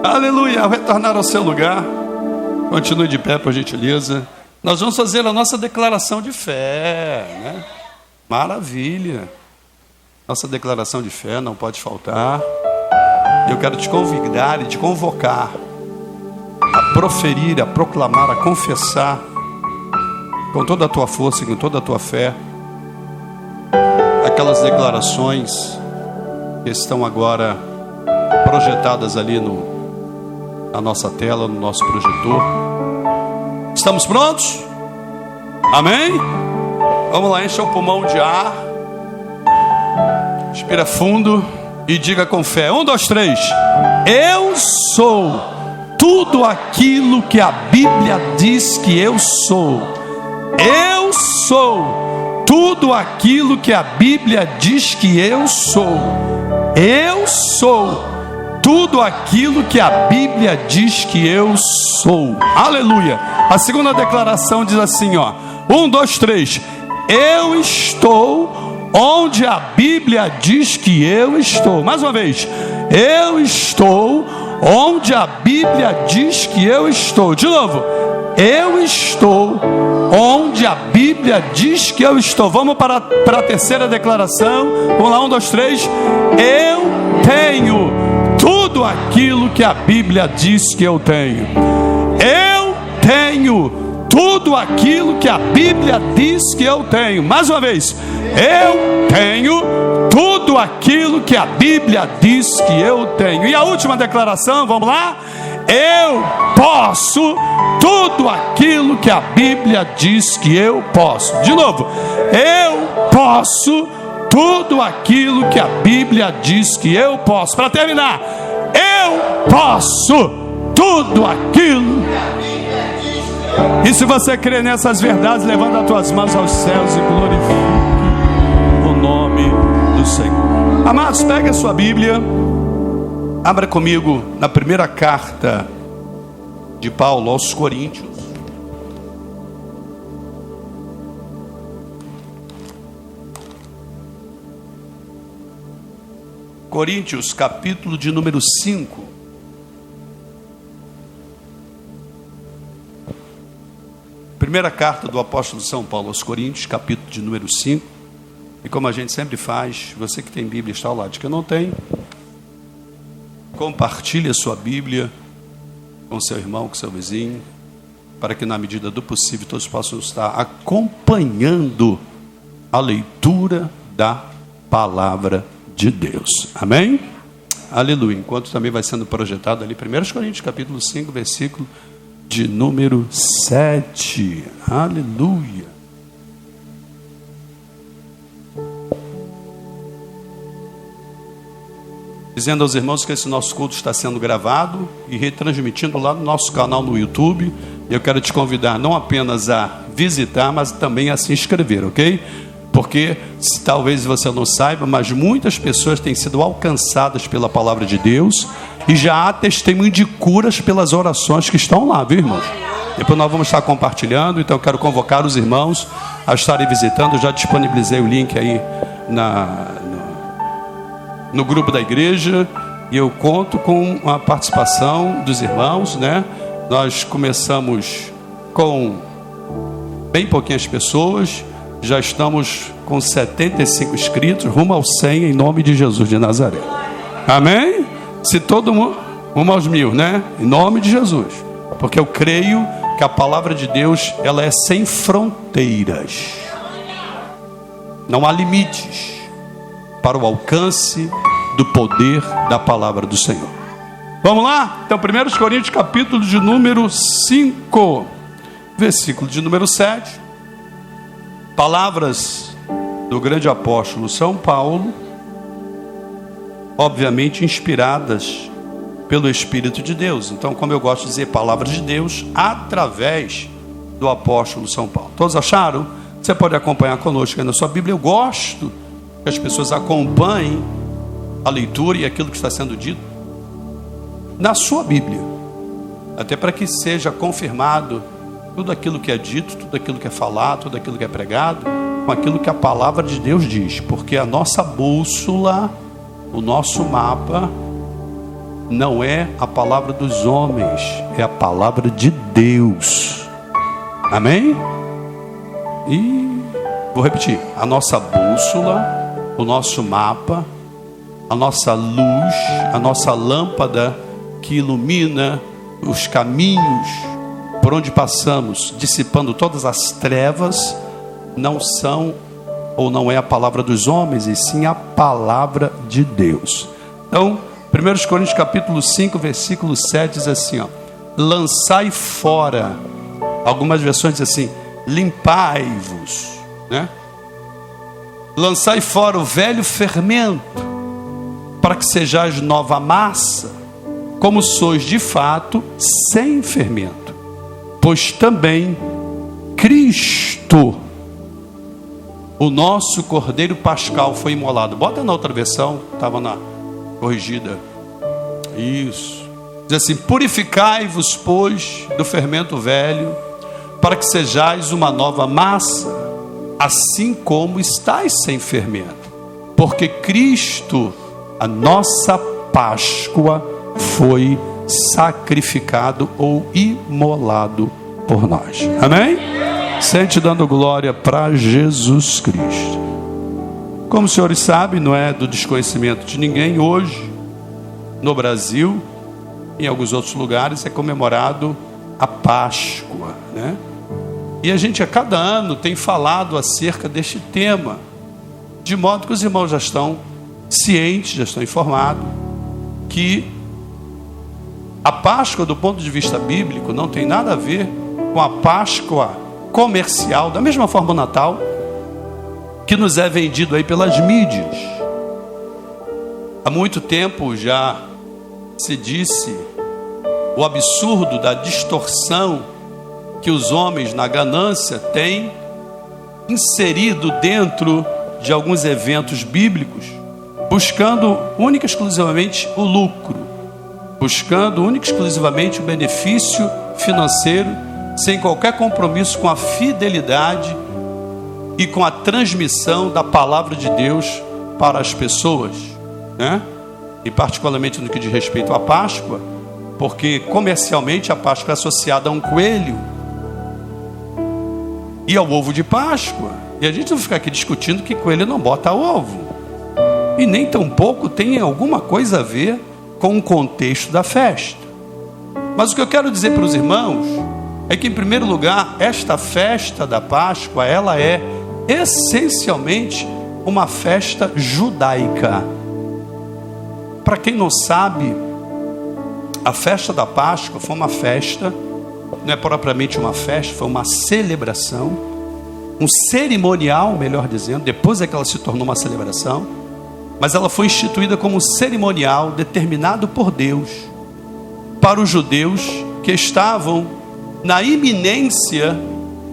Aleluia. Ao retornar ao seu lugar, continue de pé, por gentileza. Nós vamos fazer a nossa declaração de fé, né? Maravilha. Nossa declaração de fé não pode faltar. Eu quero te convidar e te convocar a proferir, a proclamar, a confessar com toda a tua força e com toda a tua fé aquelas declarações que estão agora projetadas ali na nossa tela, no nosso projetor. Estamos prontos? Amém? Vamos lá, encha o pulmão de ar. Respira fundo e diga com fé. 1, 2, 3. Eu sou tudo aquilo que a Bíblia diz que eu sou. Eu sou tudo aquilo que a Bíblia diz que eu sou. Eu sou tudo aquilo que a Bíblia diz que eu sou. Aleluia. A segunda declaração diz assim, ó. 1, 2, 3. Eu estou onde a Bíblia diz que eu estou. Mais uma vez. Eu estou onde a Bíblia diz que eu estou. De novo. Eu estou onde a Bíblia diz que eu estou. Vamos para a terceira declaração. Vamos lá, 1, 2, 3. Eu tenho tudo aquilo que a Bíblia diz que eu tenho. Eu tenho tudo aquilo que a Bíblia diz que eu tenho. Mais uma vez. Eu tenho tudo aquilo que a Bíblia diz que eu tenho. E a última declaração, vamos lá? Eu posso tudo aquilo que a Bíblia diz que eu posso. De novo. Eu posso tudo aquilo que a Bíblia diz que eu posso. Para terminar. Eu posso tudo aquilo. E se você crê nessas verdades, levanta as tuas mãos aos céus e glorifique o nome do Senhor. Amados, pegue a sua Bíblia, abra comigo na primeira carta de Paulo aos Coríntios. Coríntios, capítulo de número 5. Primeira carta do apóstolo São Paulo aos Coríntios, capítulo de número 5. E como a gente sempre faz, você que tem Bíblia está ao lado de quem não tem, compartilhe a sua Bíblia com seu irmão, com seu vizinho, para que na medida do possível todos possam estar acompanhando a leitura da palavra de Deus. Amém? Aleluia. Enquanto também vai sendo projetado ali, 1 Coríntios capítulo 5, versículo de número 7. Aleluia. Dizendo aos irmãos que esse nosso culto está sendo gravado e retransmitido lá no nosso canal no YouTube. Eu quero te convidar não apenas a visitar, mas também a se inscrever, ok? Porque talvez você não saiba, mas muitas pessoas têm sido alcançadas pela palavra de Deus e já há testemunho de curas pelas orações que estão lá, viu, irmãos? Depois nós vamos estar compartilhando, então eu quero convocar os irmãos a estarem visitando. Eu já disponibilizei o link aí no grupo da igreja e eu conto com a participação dos irmãos, né? Nós começamos com bem pouquinhas pessoas, já estamos com 75 inscritos, rumo aos 100 em nome de Jesus de Nazaré. Amém? Se todo mundo, rumo aos 1000, né? Em nome de Jesus, porque eu creio que a palavra de Deus, ela é sem fronteiras, não há limites para o alcance do poder da palavra do Senhor. Vamos lá? Então 1 Coríntios capítulo de número 5, versículo de número 7. Palavras do grande apóstolo São Paulo, obviamente inspiradas pelo Espírito de Deus. Então, como eu gosto de dizer, palavras de Deus através do apóstolo São Paulo. Todos acharam? Você pode acompanhar conosco aí na sua Bíblia. Eu gosto que as pessoas acompanhem a leitura e aquilo que está sendo dito na sua Bíblia, até para que seja confirmado tudo aquilo que é dito, tudo aquilo que é falado, tudo aquilo que é pregado, com aquilo que a palavra de Deus diz, porque a nossa bússola, o nosso mapa não é a palavra dos homens, é a palavra de Deus. Amém? E vou repetir: a nossa bússola, o nosso mapa, a nossa luz, a nossa lâmpada que ilumina os caminhos por onde passamos, dissipando todas as trevas, não são ou não é a palavra dos homens, e sim a palavra de Deus. Então, 1 Coríntios capítulo 5, versículo 7 diz assim, ó: lançai fora. Algumas versões dizem assim: limpai-vos, né? Lançai fora o velho fermento, para que sejais nova massa, como sois de fato sem fermento. Pois também Cristo, o nosso Cordeiro Pascal, foi imolado. Bota na outra versão, estava na corrigida. Isso. Diz assim: purificai-vos, pois, do fermento velho, para que sejais uma nova massa, assim como estáis sem fermento. Porque Cristo, a nossa Páscoa, foi sacrificado ou imolado por nós. Amém? Sente dando glória para Jesus Cristo. Como os senhores sabem, não é do desconhecimento de ninguém, hoje no Brasil, em alguns outros lugares, é comemorado a Páscoa, né? E a gente a cada ano tem falado acerca deste tema, de modo que os irmãos já estão cientes, já estão informados, que a Páscoa, do ponto de vista bíblico, não tem nada a ver com a Páscoa comercial, da mesma forma o Natal, que nos é vendido aí pelas mídias. Há muito tempo já se disse o absurdo da distorção que os homens, na ganância, têm inserido dentro de alguns eventos bíblicos, buscando única e exclusivamente o lucro, buscando única e exclusivamente o benefício financeiro, sem qualquer compromisso com a fidelidade e com a transmissão da palavra de Deus para as pessoas, né? E particularmente no que diz respeito à Páscoa, porque comercialmente a Páscoa é associada a um coelho e ao ovo de Páscoa, e a gente não fica aqui discutindo que coelho não bota ovo, e nem tampouco tem alguma coisa a ver com o contexto da festa. Mas o que eu quero dizer para os irmãos é que, em primeiro lugar, esta festa da Páscoa, ela é essencialmente uma festa judaica. Para quem não sabe, a festa da Páscoa foi uma festa, não é propriamente uma festa, foi uma celebração, um cerimonial, melhor dizendo. Depois é que ela se tornou uma celebração, mas ela foi instituída como um cerimonial determinado por Deus para os judeus que estavam na iminência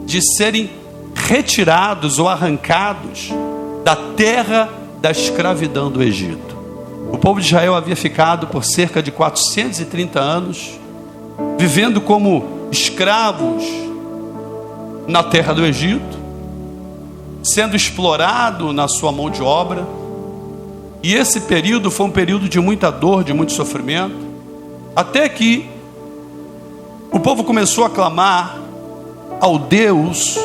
de serem retirados ou arrancados da terra da escravidão do Egito. O povo de Israel havia ficado por cerca de 430 anos vivendo como escravos na terra do Egito, sendo explorado na sua mão de obra. E esse período foi um período de muita dor, de muito sofrimento, até que o povo começou a clamar ao Deus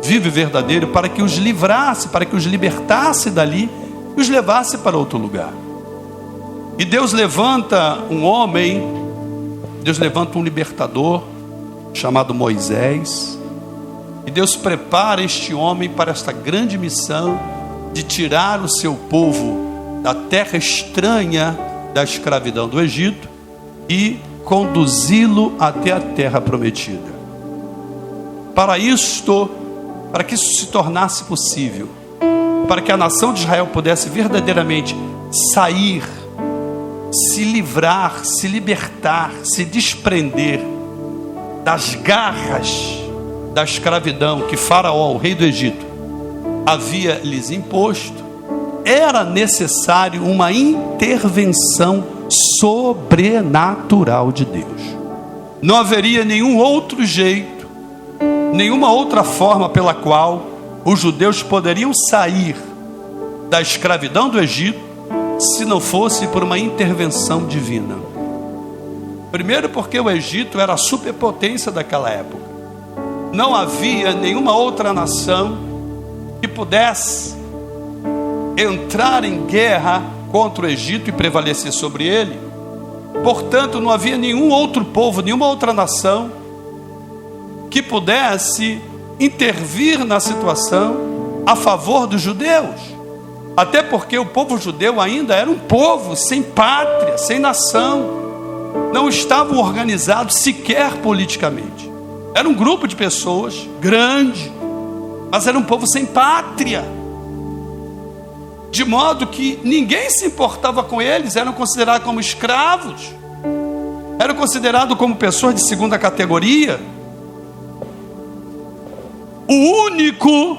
vivo e verdadeiro para que os livrasse, para que os libertasse dali e os levasse para outro lugar. E Deus levanta um homem, Deus levanta um libertador chamado Moisés, e Deus prepara este homem para esta grande missão de tirar o seu povo da terra estranha da escravidão do Egito e conduzi-lo até a terra prometida. Para isto, para que isso se tornasse possível, para que a nação de Israel pudesse verdadeiramente sair, se livrar, se libertar, se desprender das garras da escravidão que Faraó, o rei do Egito, havia lhes imposto, era necessário uma intervenção sobrenatural de Deus. Não haveria nenhum outro jeito, nenhuma outra forma pela qual os judeus poderiam sair da escravidão do Egito, se não fosse por uma intervenção divina. Primeiro porque o Egito era a superpotência daquela época. Não havia nenhuma outra nação que pudesse entrar em guerra contra o Egito e prevalecer sobre ele. Portanto, não havia nenhum outro povo, nenhuma outra nação que pudesse intervir na situação a favor dos judeus. Até porque o povo judeu ainda era um povo sem pátria, sem nação. Não estavam organizados sequer politicamente. Era um grupo de pessoas grande, mas era um povo sem pátria. De modo que ninguém se importava com eles, eram considerados como escravos, eram considerados como pessoas de segunda categoria. O único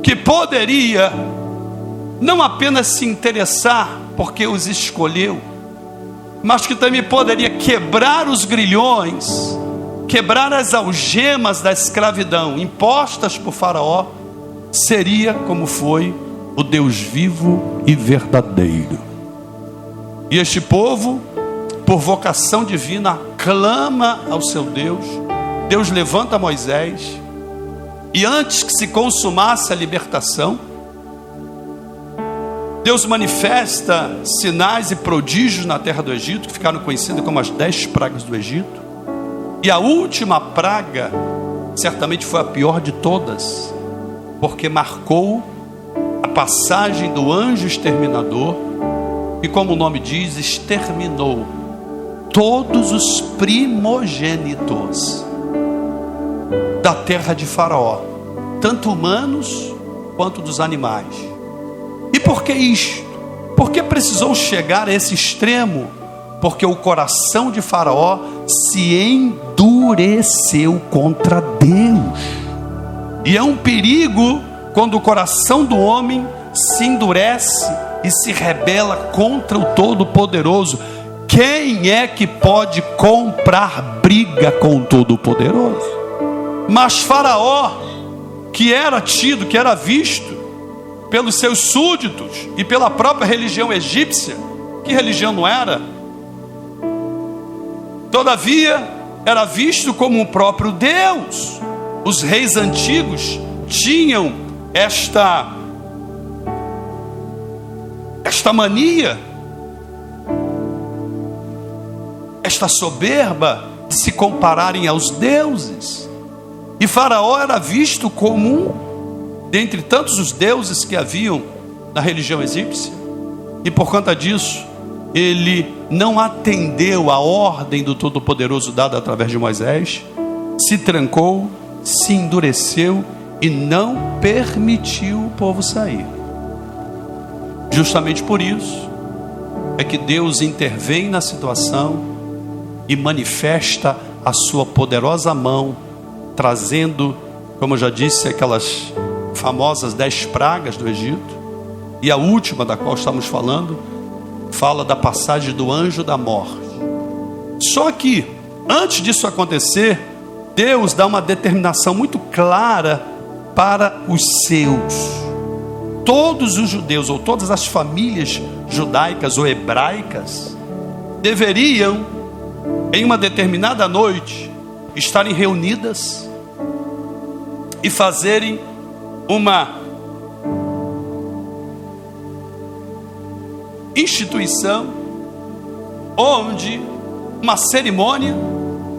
que poderia não apenas se interessar porque os escolheu, mas que também poderia quebrar os grilhões, quebrar as algemas da escravidão impostas por Faraó, seria como foi o Deus vivo e verdadeiro. E este povo, por vocação divina, clama ao seu Deus. Deus levanta Moisés, e antes que se consumasse a libertação, Deus manifesta sinais e prodígios na terra do Egito, que ficaram conhecidas como as 10 pragas do Egito. E a última praga certamente foi a pior de todas, porque marcou a passagem do anjo exterminador, e como o nome diz, exterminou todos os primogênitos da terra de Faraó, tanto humanos quanto dos animais. E por que isto? Por que precisou chegar a esse extremo? Porque o coração de Faraó se endureceu contra Deus. E é um perigo quando o coração do homem se endurece e se rebela contra o Todo-Poderoso. Quem é que pode comprar briga com o Todo-Poderoso? Mas Faraó, que era tido, que era visto pelos seus súditos e pela própria religião egípcia, que religião não era? Todavia, era visto como o próprio Deus. Os reis antigos tinham esta mania, esta soberba de se compararem aos deuses. E Faraó era visto como um dentre tantos os deuses que haviam na religião egípcia. E por conta disso, ele não atendeu a ordem do Todo-Poderoso dada através de Moisés, se trancou, se endureceu e não permitiu o povo sair. Justamente por isso é que Deus intervém na situação e manifesta a sua poderosa mão, trazendo, como eu já disse, aquelas famosas 10 pragas do Egito. E a última da qual estamos falando fala da passagem do anjo da morte. Só que antes disso acontecer, Deus dá uma determinação muito clara para os seus. Todos os judeus, ou todas as famílias judaicas ou hebraicas, deveriam, em uma determinada noite, estarem reunidas e fazerem uma instituição, onde uma cerimônia,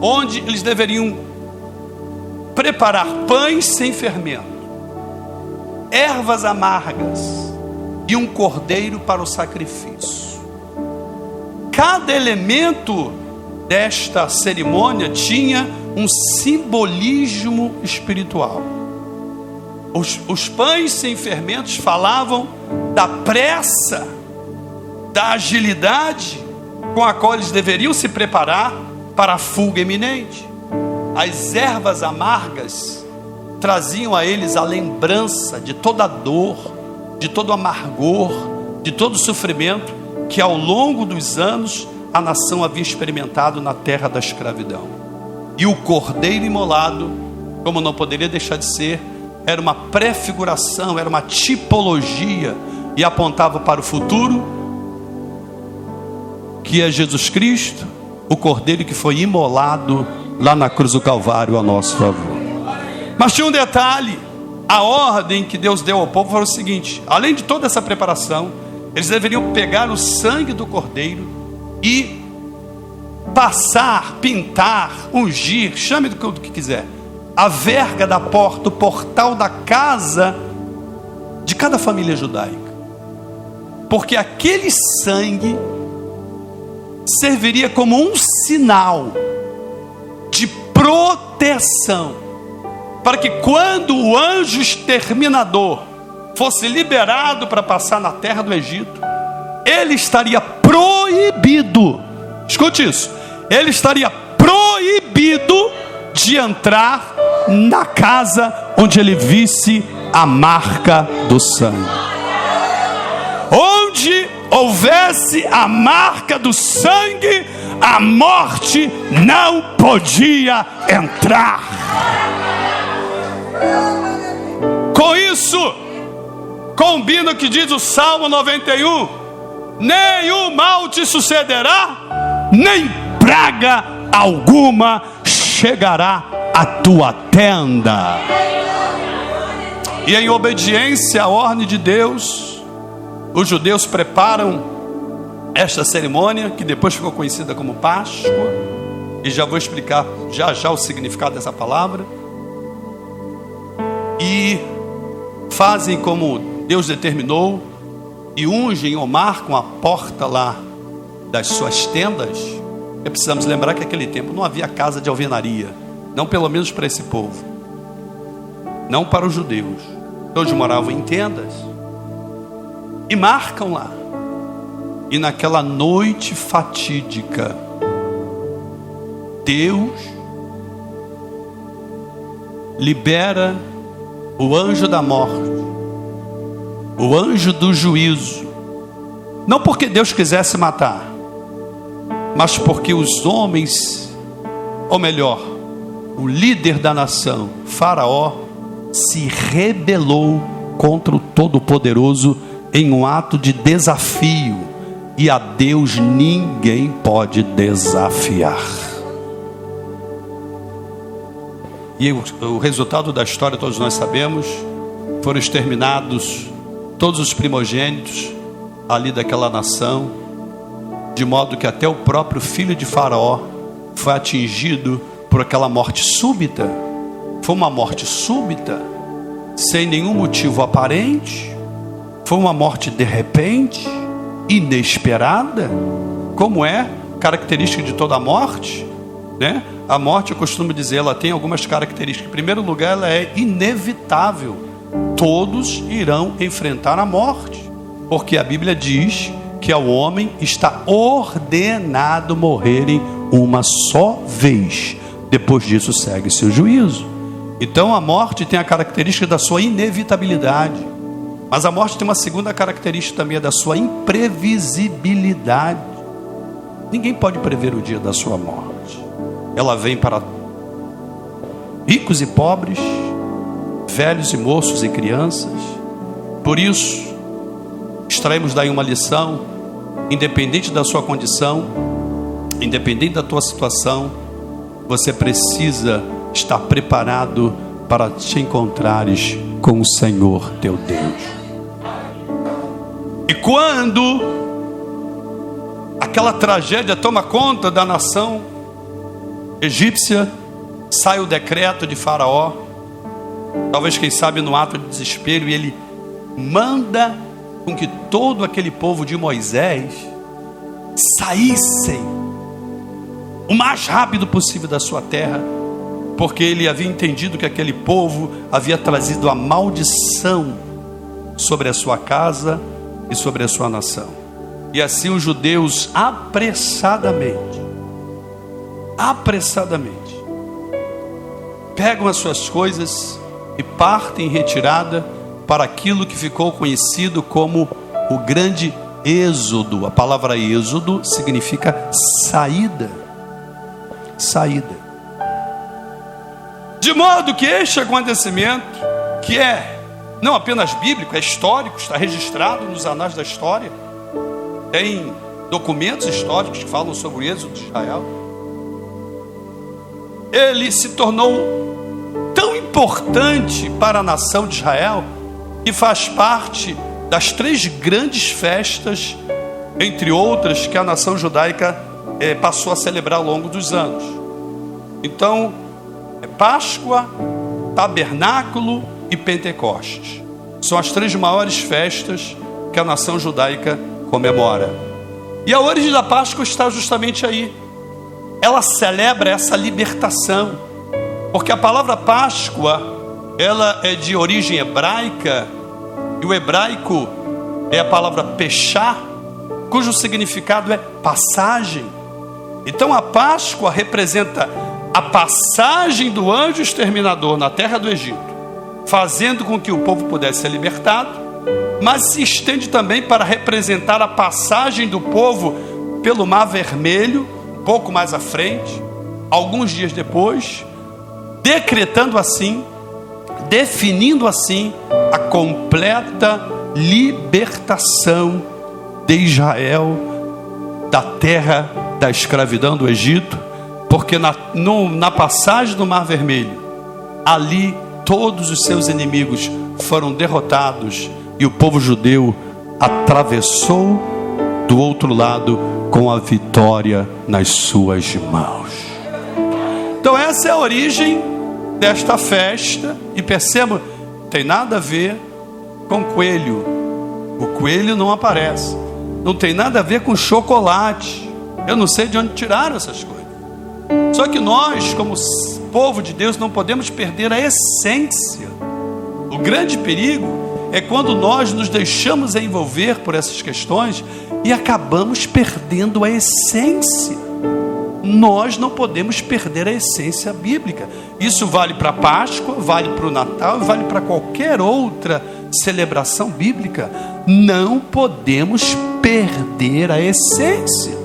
onde eles deveriam preparar pães sem fermento, ervas amargas e um cordeiro para o sacrifício. Cada elemento desta cerimônia tinha um simbolismo espiritual. Os pães sem fermentos falavam da pressa, da agilidade com a qual eles deveriam se preparar para a fuga iminente. As ervas amargas traziam a eles a lembrança de toda a dor, de todo o amargor, de todo o sofrimento que ao longo dos anos a nação havia experimentado na terra da escravidão. E o cordeiro imolado, como não poderia deixar de ser, era uma prefiguração, era uma tipologia e apontava para o futuro, que é Jesus Cristo, o cordeiro que foi imolado lá na cruz do Calvário a nosso favor. Mas tinha um detalhe: a ordem que Deus deu ao povo foi o seguinte: além de toda essa preparação, eles deveriam pegar o sangue do cordeiro e passar, pintar, ungir, chame do que quiser, a verga da porta, o portal da casa de cada família judaica, porque aquele sangue serviria como um sinal de proteção, para que quando o anjo exterminador fosse liberado para passar na terra do Egito, ele estaria proibido, escute isso, ele estaria proibido de entrar na casa onde ele visse a marca do sangue. Onde houvesse a marca do sangue, a morte não podia entrar. Com isso, combina o que diz o Salmo 91: nenhum mal te sucederá, nem praga alguma chegará à tua tenda. E em obediência à ordem de Deus, os judeus preparam esta cerimônia, que depois ficou conhecida como Páscoa, e já vou explicar já o significado dessa palavra, e fazem como Deus determinou, e ungem ou marcam a porta lá das suas tendas. E precisamos lembrar que naquele tempo não havia casa de alvenaria, não, pelo menos para esse povo, não para os judeus. Todos moravam em tendas e marcam lá. E naquela noite fatídica, Deus libera o anjo da morte, o anjo do juízo, não porque Deus quisesse matar, mas porque os homens, ou melhor, o líder da nação, Faraó, se rebelou contra o Todo-Poderoso em um ato de desafio, e a Deus ninguém pode desafiar. E o resultado da história todos nós sabemos: foram exterminados todos os primogênitos ali daquela nação, de modo que até o próprio filho de Faraó foi atingido por aquela morte súbita. Foi uma morte súbita, sem nenhum motivo aparente. Foi uma morte de repente, inesperada, como é característica de toda morte, né? A morte, eu costumo dizer, ela tem algumas características. Em primeiro lugar, ela é inevitável. Todos irão enfrentar a morte, porque a Bíblia diz que ao homem está ordenado morrerem uma só vez. Depois disso segue-se o juízo. Então a morte tem a característica da sua inevitabilidade, mas a morte tem uma segunda característica também, da sua imprevisibilidade. Ninguém pode prever o dia da sua morte. Ela vem para ricos e pobres, velhos e moços e crianças. Por isso, extraímos daí uma lição: independente da sua condição, independente da tua situação, você precisa estar preparado para te encontrares com o Senhor teu Deus. E quando aquela tragédia toma conta da nação egípcia, sai o decreto de Faraó, talvez, quem sabe, no ato de desespero, e ele manda com que todo aquele povo de Moisés saíssem o mais rápido possível da sua terra, porque ele havia entendido que aquele povo havia trazido a maldição sobre a sua casa e sobre a sua nação. E assim os judeus apressadamente pegam as suas coisas e partem em retirada para aquilo que ficou conhecido como o grande êxodo. A palavra êxodo significa saída. De modo que este acontecimento, que é não apenas bíblico, é histórico, está registrado nos anais da história, tem documentos históricos que falam sobre o êxodo de Israel, ele se tornou tão importante para a nação de Israel que faz parte das 3 grandes festas, entre outras, que a nação judaica passou a celebrar ao longo dos anos. Então, Páscoa, Tabernáculo e Pentecostes são as 3 maiores festas que a nação judaica comemora. E a origem da Páscoa está justamente aí. Ela celebra essa libertação, porque a palavra Páscoa, ela é de origem hebraica, e o hebraico é a palavra pechá, cujo significado é passagem. Então a Páscoa representa a passagem do anjo exterminador na terra do Egito, fazendo com que o povo pudesse ser libertado, mas se estende também para representar a passagem do povo pelo Mar Vermelho, um pouco mais à frente, alguns dias depois, decretando assim, definindo assim a completa libertação de Israel da terra da escravidão do Egito, porque na passagem do Mar Vermelho, ali todos os seus inimigos foram derrotados e o povo judeu atravessou do outro lado com a vitória nas suas mãos. Então essa é a origem desta festa, e perceba, não tem nada a ver com coelho. O coelho não aparece. Não tem nada a ver com chocolate. Eu não sei de onde tiraram essas coisas. Só que nós, como povo de Deus, não podemos perder a essência. O grande perigo é quando nós nos deixamos envolver por essas questões e acabamos perdendo a essência. Nós não podemos perder a essência bíblica. Isso vale para a Páscoa, vale para o Natal, vale para qualquer outra celebração bíblica. Não podemos perder a essência.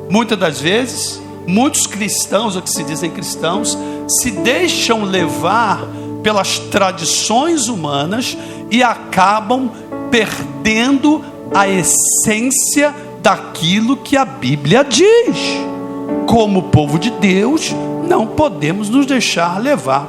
Muitas das vezes, muitos cristãos, ou que se dizem cristãos, se deixam levar pelas tradições humanas e acabam perdendo a essência daquilo que a Bíblia diz. Como povo de Deus, não podemos nos deixar levar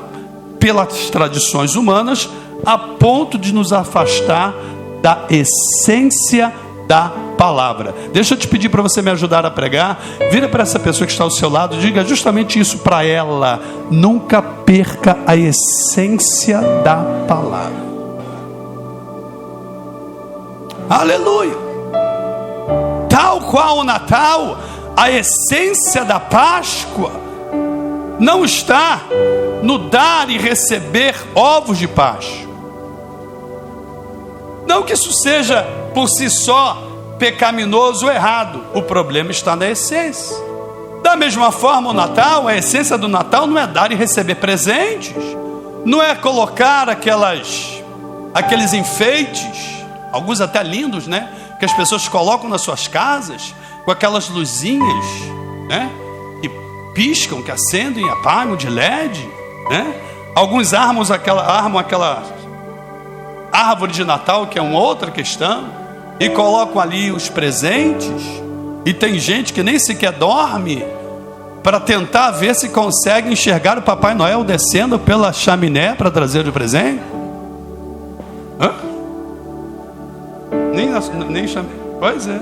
pelas tradições humanas a ponto de nos afastar da essência da palavra. Deixa eu te pedir para você me ajudar a pregar. Vira para essa pessoa que está ao seu lado, diga justamente isso para ela: nunca perca a essência da palavra. Aleluia. Tal qual o Natal, a essência da Páscoa não está no dar e receber ovos de Páscoa. Não que isso seja por si só pecaminoso ou errado. O problema está na essência. Da mesma forma, o Natal, a essência do Natal não é dar e receber presentes, não é colocar aqueles enfeites, alguns até lindos, né, que as pessoas colocam nas suas casas, com aquelas luzinhas, né, que piscam, que acendem e apagam, de LED, né? Alguns armam aquela árvore de Natal, que é uma outra questão, e colocam ali os presentes. E tem gente que nem sequer dorme para tentar ver se consegue enxergar o Papai Noel descendo pela chaminé para trazer o presente. Nem chaminé. Pois é.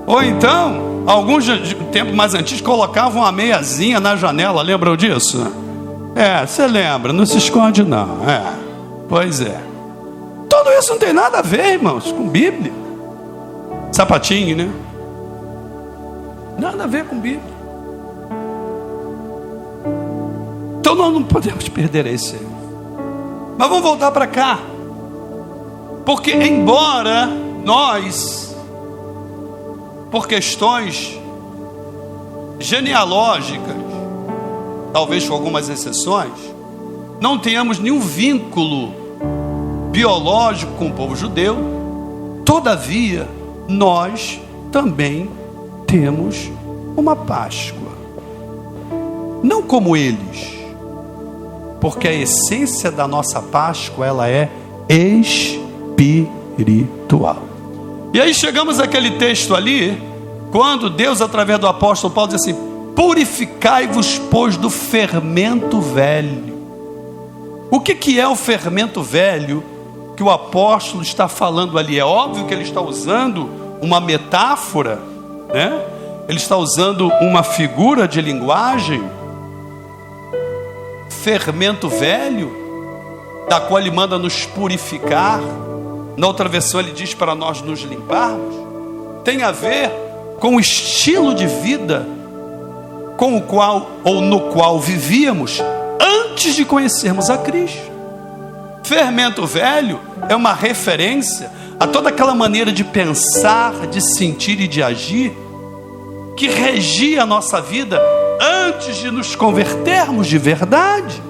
Ou então, alguns de tempo mais antigos colocavam uma meiazinha na janela. Lembram disso? Você lembra, não se esconde não. Pois é. Tudo isso não tem nada a ver, irmãos, com Bíblia. Sapatinho, né? Nada a ver com Bíblia. Então nós não podemos perder esse. Mas vamos voltar para cá. Porque embora nós, por questões genealógicas, talvez com algumas exceções, não tenhamos nenhum vínculo biológico com o povo judeu, todavia nós também temos uma Páscoa, não como eles, porque a essência da nossa Páscoa, ela é espiritual. E aí chegamos àquele texto ali, quando Deus, através do apóstolo Paulo, diz assim: purificai-vos, pois, do fermento velho. O que é o fermento velho que o apóstolo está falando ali? É óbvio que ele está usando uma metáfora, né? Ele está usando uma figura de linguagem. Fermento velho, da qual ele manda nos purificar. Na outra versão ele diz para nós nos limparmos. Tem a ver com o estilo de vida com o qual ou no qual vivíamos antes de conhecermos a Cristo. Fermento velho é uma referência a toda aquela maneira de pensar, de sentir e de agir que regia a nossa vida antes de nos convertermos de verdade.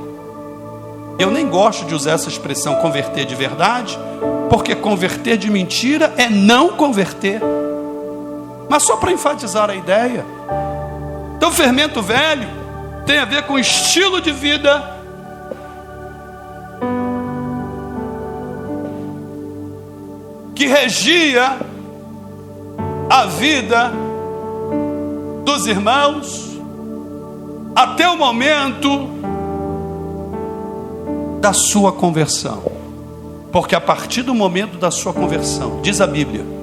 Eu nem gosto de usar essa expressão converter de verdade, porque converter de mentira é não converter. Mas só para enfatizar a ideia. Então, fermento velho tem a ver com estilo de vida que regia a vida dos irmãos até o momento da sua conversão. Porque a partir do momento da sua conversão, diz a Bíblia,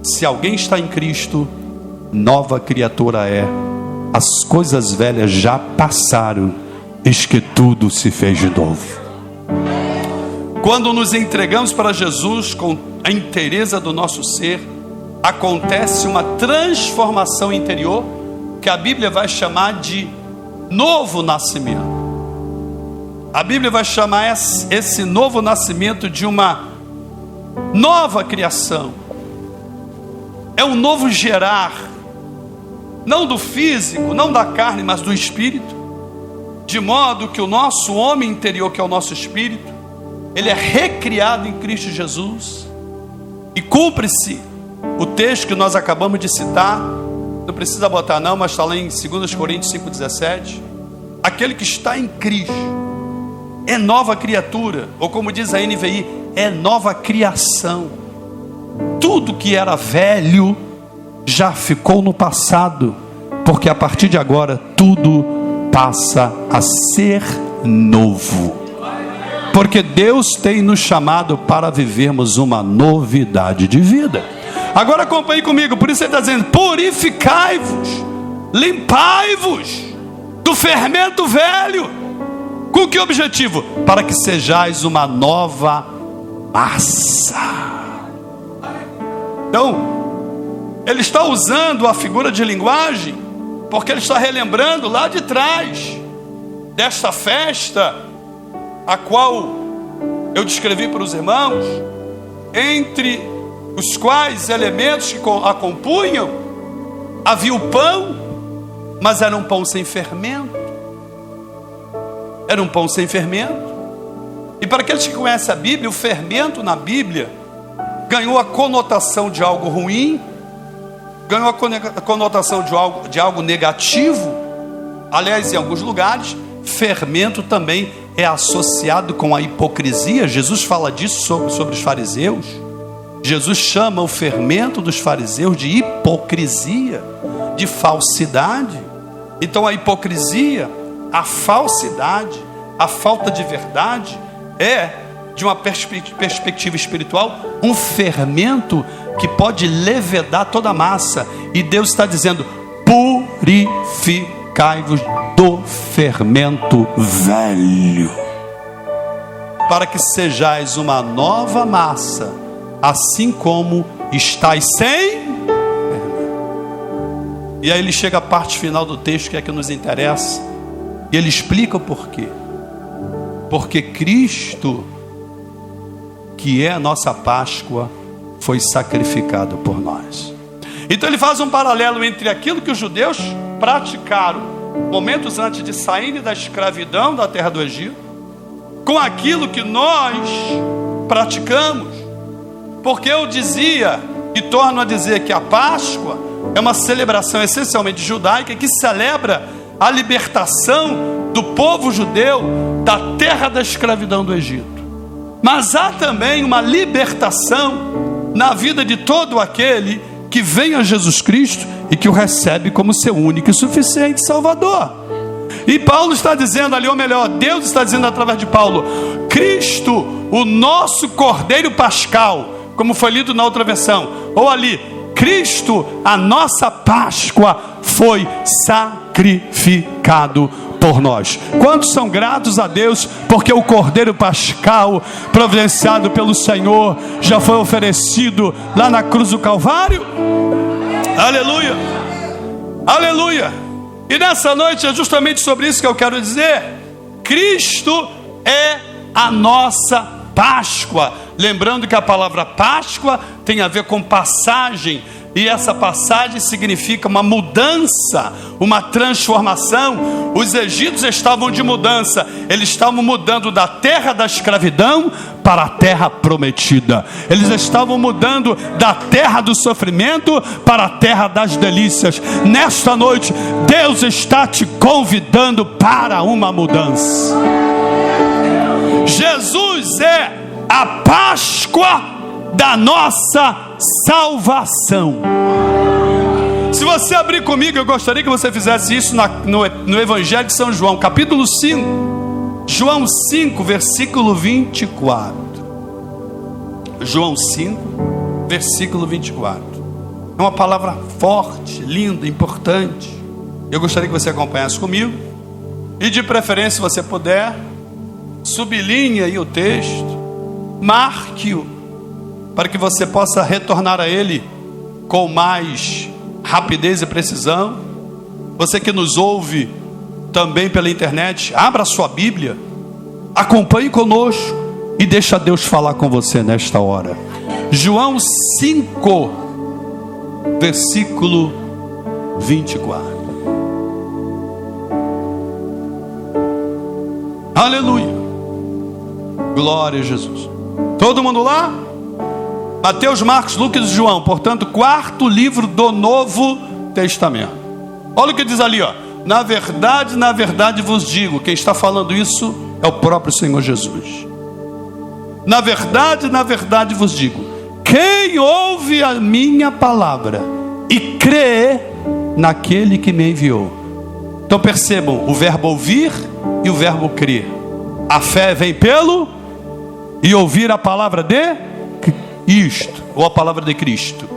se alguém está em Cristo, nova criatura é. As coisas velhas já passaram, eis que tudo se fez de novo. Quando nos entregamos para Jesus com a inteireza do nosso ser, acontece uma transformação interior que a Bíblia vai chamar de novo nascimento. A Bíblia vai chamar esse novo nascimento de uma nova criação. É um novo gerar, não do físico, não da carne, mas do espírito, de modo que o nosso homem interior, que é o nosso espírito, ele é recriado em Cristo Jesus, e cumpre-se o texto que nós acabamos de citar. Não precisa botar não, mas está lá em 2 Coríntios 5,17. Aquele que está em Cristo é nova criatura, ou como diz a NVI, é nova criação. Tudo que era velho já ficou no passado, porque a partir de agora tudo passa a ser novo. Porque Deus tem nos chamado para vivermos uma novidade de vida. Agora acompanhe comigo, por isso ele está dizendo: purificai-vos, limpai-vos do fermento velho. Com que objetivo? Para que sejais uma nova massa. Então, ele está usando a figura de linguagem, porque ele está relembrando lá de trás, desta festa, a qual eu descrevi para os irmãos, entre os quais elementos que a compunham, havia o pão, mas era um pão sem fermento. Era um pão sem fermento. E para aqueles que conhecem a Bíblia, o fermento na Bíblia ganhou a conotação de algo ruim, ganhou a conotação de algo negativo. Aliás, em alguns lugares, fermento também é associado com a hipocrisia. Jesus fala disso sobre os fariseus. Jesus chama o fermento dos fariseus de hipocrisia, de falsidade. Então a hipocrisia, a falsidade, a falta de verdade é, de uma perspectiva espiritual, um fermento que pode levedar toda a massa. E Deus está dizendo: purificai-vos do fermento velho, para que sejais uma nova massa, assim como estáis sem fermento. E aí ele chega à parte final do texto, que é que nos interessa, e ele explica o porquê. Porque Cristo, que é a nossa Páscoa, foi sacrificado por nós. Então ele faz um paralelo entre aquilo que os judeus praticaram momentos antes de saírem da escravidão da terra do Egito, com aquilo que nós praticamos. Porque eu dizia, e torno a dizer, que a Páscoa é uma celebração essencialmente judaica, que celebra a libertação do povo judeu da terra da escravidão do Egito. Mas há também uma libertação na vida de todo aquele que vem a Jesus Cristo e que o recebe como seu único e suficiente Salvador. E Paulo está dizendo ali, ou melhor, Deus está dizendo através de Paulo: Cristo, o nosso Cordeiro Pascal, como foi lido na outra versão, ou ali, Cristo, a nossa Páscoa, foi sacrificado por nós. Quantos são gratos a Deus porque o Cordeiro Pascal providenciado pelo Senhor já foi oferecido lá na cruz do Calvário? Aleluia, aleluia. E nessa noite é justamente sobre isso que eu quero dizer. Cristo é a nossa Páscoa. Lembrando que a palavra Páscoa tem a ver com passagem, e essa passagem significa uma mudança, uma transformação. Os egípcios estavam de mudança, eles estavam mudando da terra da escravidão para a terra prometida. Eles estavam mudando da terra do sofrimento para a terra das delícias. Nesta noite, Deus está te convidando para uma mudança. Jesus é a Páscoa da nossa salvação. Se você abrir comigo, eu gostaria que você fizesse isso no Evangelho de São João, capítulo 5. João 5, versículo 24. João 5, versículo 24. É uma palavra forte, linda, importante. Eu gostaria que você acompanhasse comigo. E de preferência, se você puder, sublinhe aí o texto, marque-o, para que você possa retornar a ele com mais rapidez e precisão. Você que nos ouve também pela internet, abra a sua Bíblia, acompanhe conosco e deixa Deus falar com você nesta hora. João 5, versículo 24. Aleluia, glória a Jesus. Todo mundo lá? Mateus, Marcos, Lucas e João, portanto, quarto livro do Novo Testamento. Olha o que diz ali, ó. Na verdade vos digo. Quem está falando isso é o próprio Senhor Jesus. Na verdade vos digo: quem ouve a minha palavra e crê naquele que me enviou. Então percebam o verbo ouvir e o verbo crer. A fé vem pelo e ouvir a palavra de isto, ou a palavra de Cristo.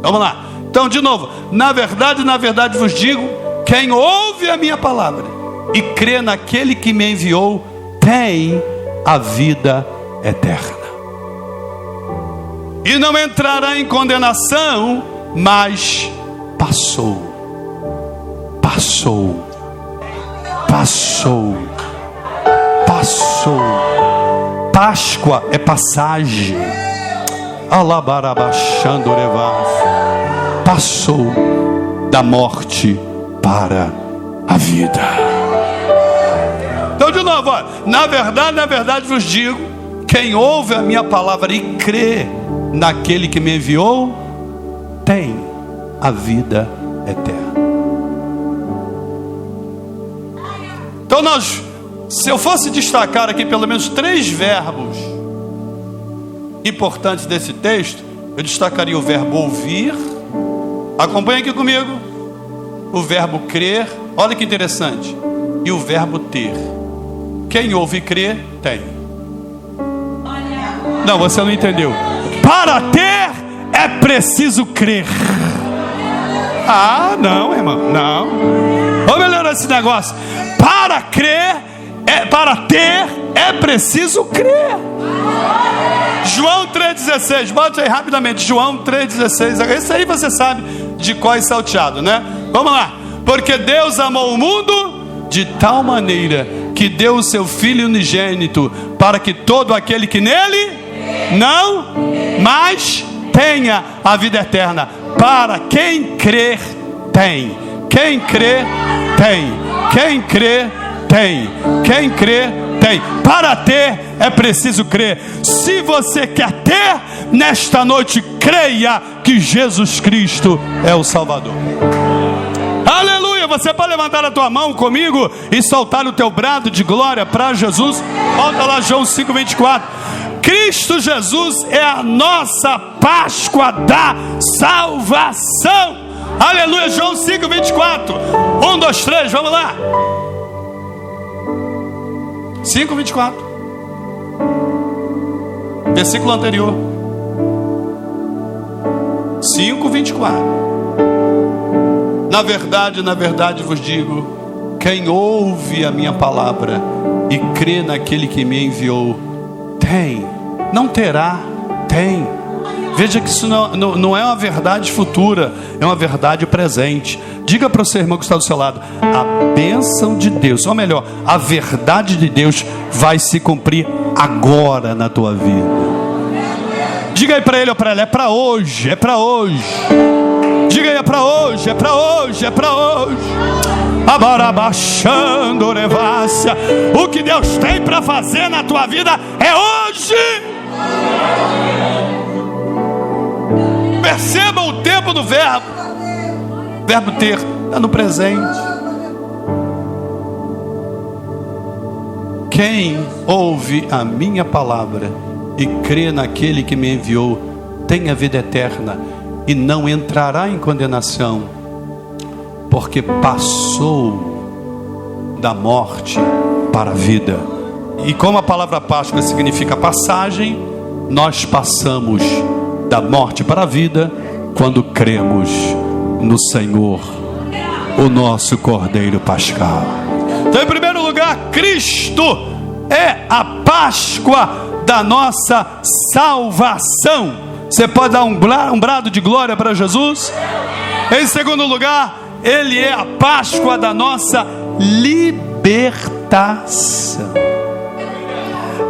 Vamos lá. Então de novo, na verdade vos digo: quem ouve a minha palavra e crê naquele que me enviou tem a vida eterna, e não entrará em condenação, mas passou. Páscoa é passagem. Passou da morte para a vida. Então de novo, ó. Na verdade vos digo: quem ouve a minha palavra e crê naquele que me enviou tem a vida eterna. Então se eu fosse destacar aqui pelo menos 3 verbos importantes desse texto, eu destacaria o verbo ouvir. Acompanha aqui comigo. O verbo crer. Olha que interessante. E o verbo ter. Quem ouve e crê tem. Não, você não entendeu. Para ter é preciso crer. Ah, não, irmão, não. Vamos melhorar esse negócio. Para ter é preciso crer. João 3,16, bota aí rapidamente. João 3,16. Esse aí você sabe de cor e salteado, né? Vamos lá. Porque Deus amou o mundo de tal maneira que deu o seu Filho unigênito, para que todo aquele que nele não, mas tenha a vida eterna. Para quem crer tem. Quem crer tem. Quem crer tem. Quem crer tem. Para ter é preciso crer. Se você quer ter, nesta noite creia que Jesus Cristo é o Salvador. Aleluia. Você pode levantar a tua mão comigo e soltar o teu brado de glória para Jesus. Volta lá, João 5,24. Cristo Jesus é a nossa Páscoa da salvação. Aleluia. João 5:24. 1, 2, 3, vamos lá. 5:24. Versículo anterior. 5:24. Na verdade vos digo, quem ouve a minha palavra e crê naquele que me enviou, tem, não terá, tem. Veja que isso não é uma verdade futura, é uma verdade presente. Diga para o seu irmão que está do seu lado: a bênção de Deus, ou melhor, a verdade de Deus vai se cumprir agora na tua vida. Diga aí para ele ou para ela: é para hoje, é para hoje. Diga aí: é para hoje, é para hoje, é para hoje. Abaixando revácia. O que Deus tem para fazer na tua vida é hoje. Perceba o tempo do verbo. Verbo ter, está no presente. Quem ouve a minha palavra e crê naquele que me enviou, tem a vida eterna e não entrará em condenação, porque passou da morte para a vida. E como a palavra Páscoa significa passagem, nós passamos da morte para a vida quando cremos no Senhor, o nosso Cordeiro Pascal. Então, em primeiro lugar, Cristo é a Páscoa da nossa salvação. Você pode dar um brado de glória para Jesus? Em segundo lugar, Ele é a Páscoa da nossa libertação.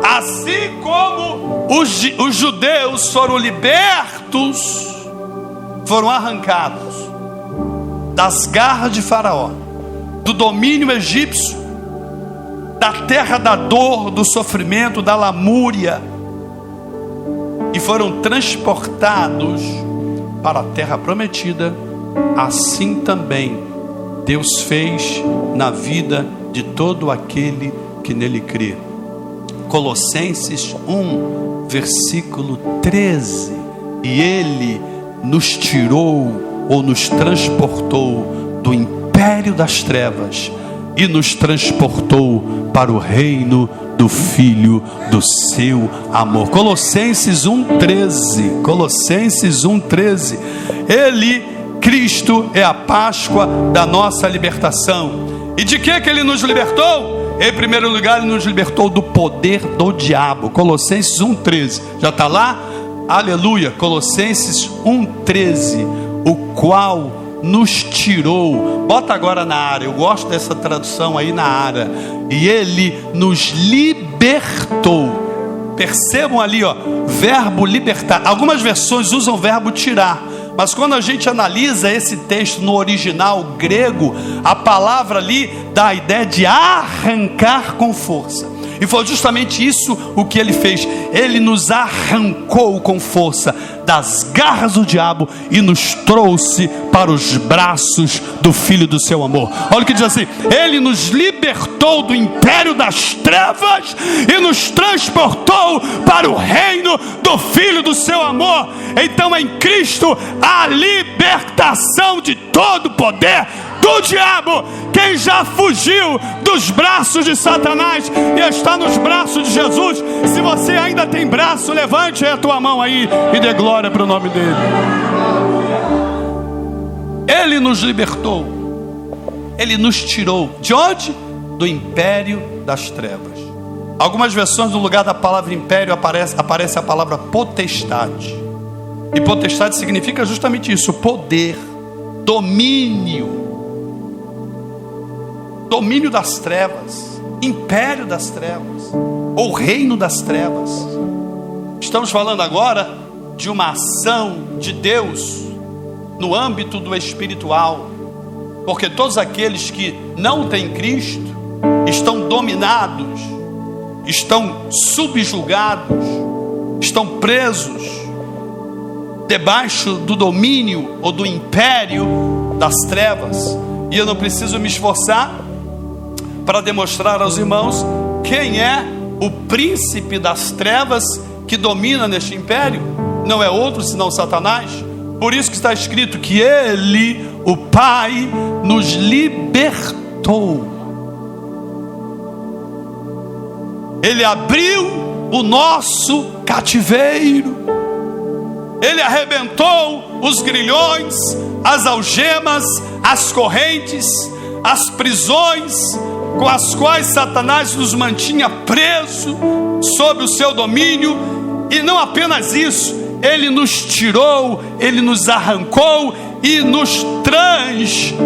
Assim como os judeus foram libertos, foram arrancados das garras de Faraó, do domínio egípcio, da terra da dor, do sofrimento, da lamúria, e foram transportados para a terra prometida. Assim também Deus fez na vida de todo aquele que nele crê. Colossenses 1, versículo 13. E Ele nos tirou ou nos transportou do império das trevas e nos transportou para o reino do Filho do seu amor. Colossenses 1,13. Colossenses 1,13. Ele, Cristo, é a Páscoa da nossa libertação. E de que Ele nos libertou? Em primeiro lugar, Ele nos libertou do poder do diabo. Colossenses 1,13. Já está lá? Aleluia. Colossenses 1,13. O qual nos tirou. Bota agora na área. Eu gosto dessa tradução aí, na área. E Ele nos libertou. Percebam ali, ó, verbo libertar. Algumas versões usam o verbo tirar, mas quando a gente analisa esse texto no original grego, a palavra ali dá a ideia de arrancar com força. E foi justamente isso o que Ele fez. Ele nos arrancou com força das garras do diabo e nos trouxe para os braços do Filho do seu amor. Olha o que diz assim: Ele nos libertou do império das trevas e nos transportou para o reino do Filho do seu amor. Então, em Cristo, a libertação de todo o poder do diabo. Quem já fugiu dos braços de Satanás e está nos braços de Jesus, se você ainda tem braço, levante a tua mão aí e dê glória para o nome dele. Ele nos libertou. Ele nos tirou. De onde? Do império das trevas. Algumas versões, no lugar da palavra império, aparece a palavra potestade. E potestade significa justamente isso: poder, domínio. Domínio das trevas, império das trevas, ou reino das trevas. Estamos falando agora de uma ação de Deus no âmbito do espiritual, porque todos aqueles que não têm Cristo estão dominados, estão subjugados, estão presos debaixo do domínio ou do império das trevas. E eu não preciso me esforçar para demonstrar aos irmãos quem é o príncipe das trevas que domina neste império não é outro senão Satanás. Por isso que está escrito que Ele, o Pai, nos libertou. Ele abriu o nosso cativeiro. Ele arrebentou os grilhões, as algemas, as correntes, as prisões com as quais Satanás nos mantinha preso sob o seu domínio. E não apenas isso, Ele nos tirou, Ele nos arrancou e nos transportou.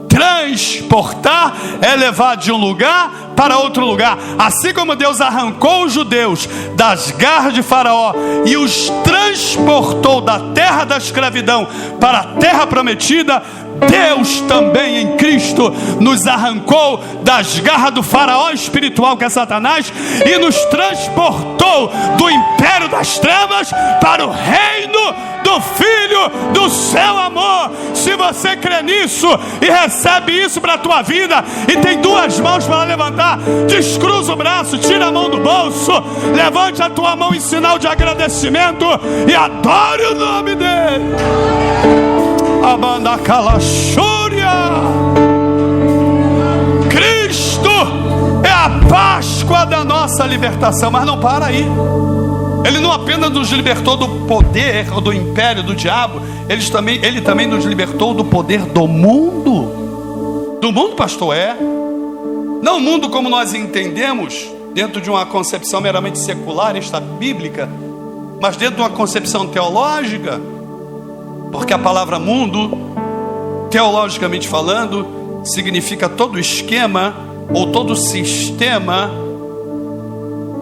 Transportar é levar de um lugar para outro lugar. Assim como Deus arrancou os judeus das garras de Faraó e os transportou da terra da escravidão para a terra prometida, Deus também em Cristo nos arrancou das garras do faraó espiritual, que é Satanás, e nos transportou do império das trevas para o reino do Filho do seu amor. Se você crê nisso e recebe isso para a tua vida, e tem duas mãos para levantar, descruza o braço, tira a mão do bolso, levante a tua mão em sinal de agradecimento e adore o nome dele. Abandacalaxúria. Cristo é a Páscoa da nossa libertação. Mas não para aí. Ele não apenas nos libertou do poder ou do império do diabo, ele também nos libertou do poder do mundo. Do mundo, pastor, não o mundo como nós entendemos, dentro de uma concepção meramente secular, esta bíblica, mas dentro de uma concepção teológica. Porque a palavra mundo, teologicamente falando, significa todo esquema ou todo sistema,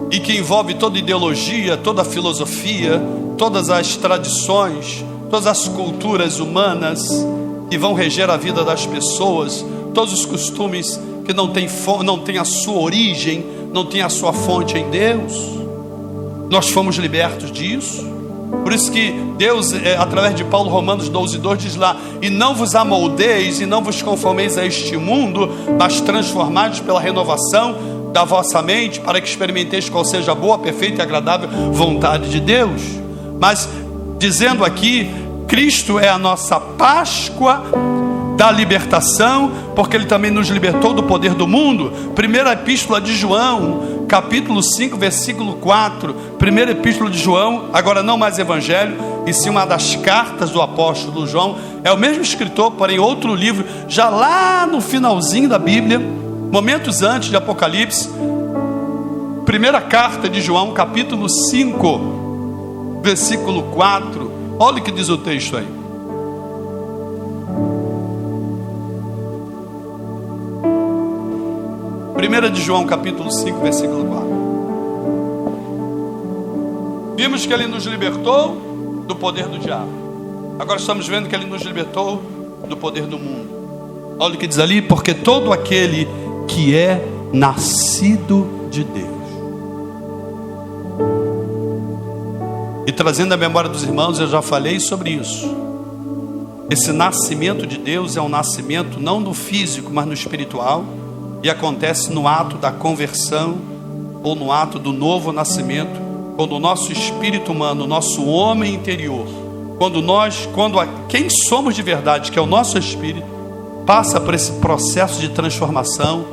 e que envolve toda ideologia, toda filosofia, todas as tradições, todas as culturas humanas que vão reger a vida das pessoas, todos os costumes que não têm a sua origem, não têm a sua fonte em Deus. Nós fomos libertos disso. Por isso que Deus, através de Paulo, Romanos 12:2, diz lá: e não vos amoldeis e não vos conformeis a este mundo, mas transformados pela renovação da vossa mente, para que experimenteis qual seja a boa, perfeita e agradável vontade de Deus. Mas dizendo aqui, Cristo é a nossa Páscoa da libertação, porque Ele também nos libertou do poder do mundo. Primeira epístola de João, capítulo 5, versículo 4. Primeira epístola de João, agora não mais evangelho, e sim uma das cartas do apóstolo João. É o mesmo escritor, porém outro livro, já lá no finalzinho da Bíblia, momentos antes de Apocalipse. Primeira carta de João, capítulo 5, versículo 4. Olha o que diz o texto aí. Primeira de João, capítulo 5, versículo 4. Vimos que Ele nos libertou do poder do diabo. Agora estamos vendo que Ele nos libertou do poder do mundo. Olha o que diz ali: porque todo aquele que é nascido de Deus. E trazendo a memória dos irmãos, eu já falei sobre isso. Esse nascimento de Deus é um nascimento não no físico, mas no espiritual. E acontece no ato da conversão, ou no ato do novo nascimento, quando o nosso espírito humano, o nosso homem interior, quem somos de verdade, que é o nosso espírito, passa por esse processo de transformação,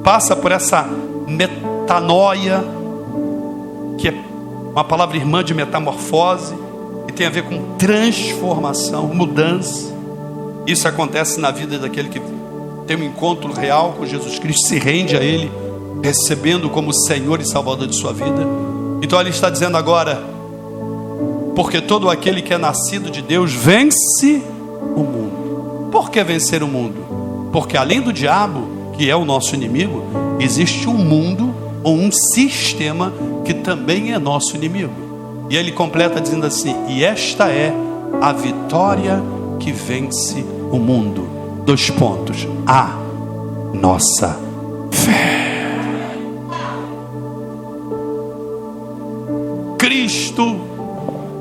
passa por essa metanoia, que é uma palavra irmã de metamorfose, que tem a ver com transformação, mudança. Isso acontece na vida daquele que tem um encontro real com Jesus Cristo, se rende a Ele, recebendo como Senhor e Salvador de sua vida. Então Ele está dizendo agora: porque todo aquele que é nascido de Deus vence o mundo. Por que vencer o mundo? Porque além do diabo, que é o nosso inimigo, existe um mundo ou um sistema que também é nosso inimigo. E Ele completa dizendo assim: e esta é a vitória que vence o mundo. 2 pontos: a nossa fé. Cristo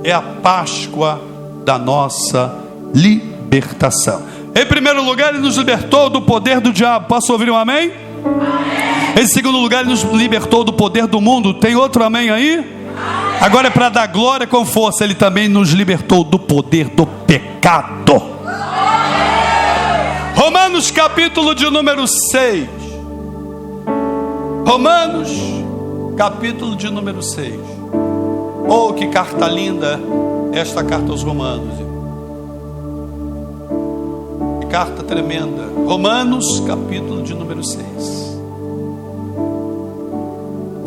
é a Páscoa da nossa libertação. Em primeiro lugar, Ele nos libertou do poder do diabo. Posso ouvir um amém? Amém. Em segundo lugar, Ele nos libertou do poder do mundo. Tem outro amém aí? Agora é para dar glória com força. Ele também nos libertou do poder do pecado. Romanos capítulo de número 6. Romanos capítulo de número 6. Oh, que carta linda esta carta aos Romanos. Que carta tremenda. Romanos capítulo de número 6,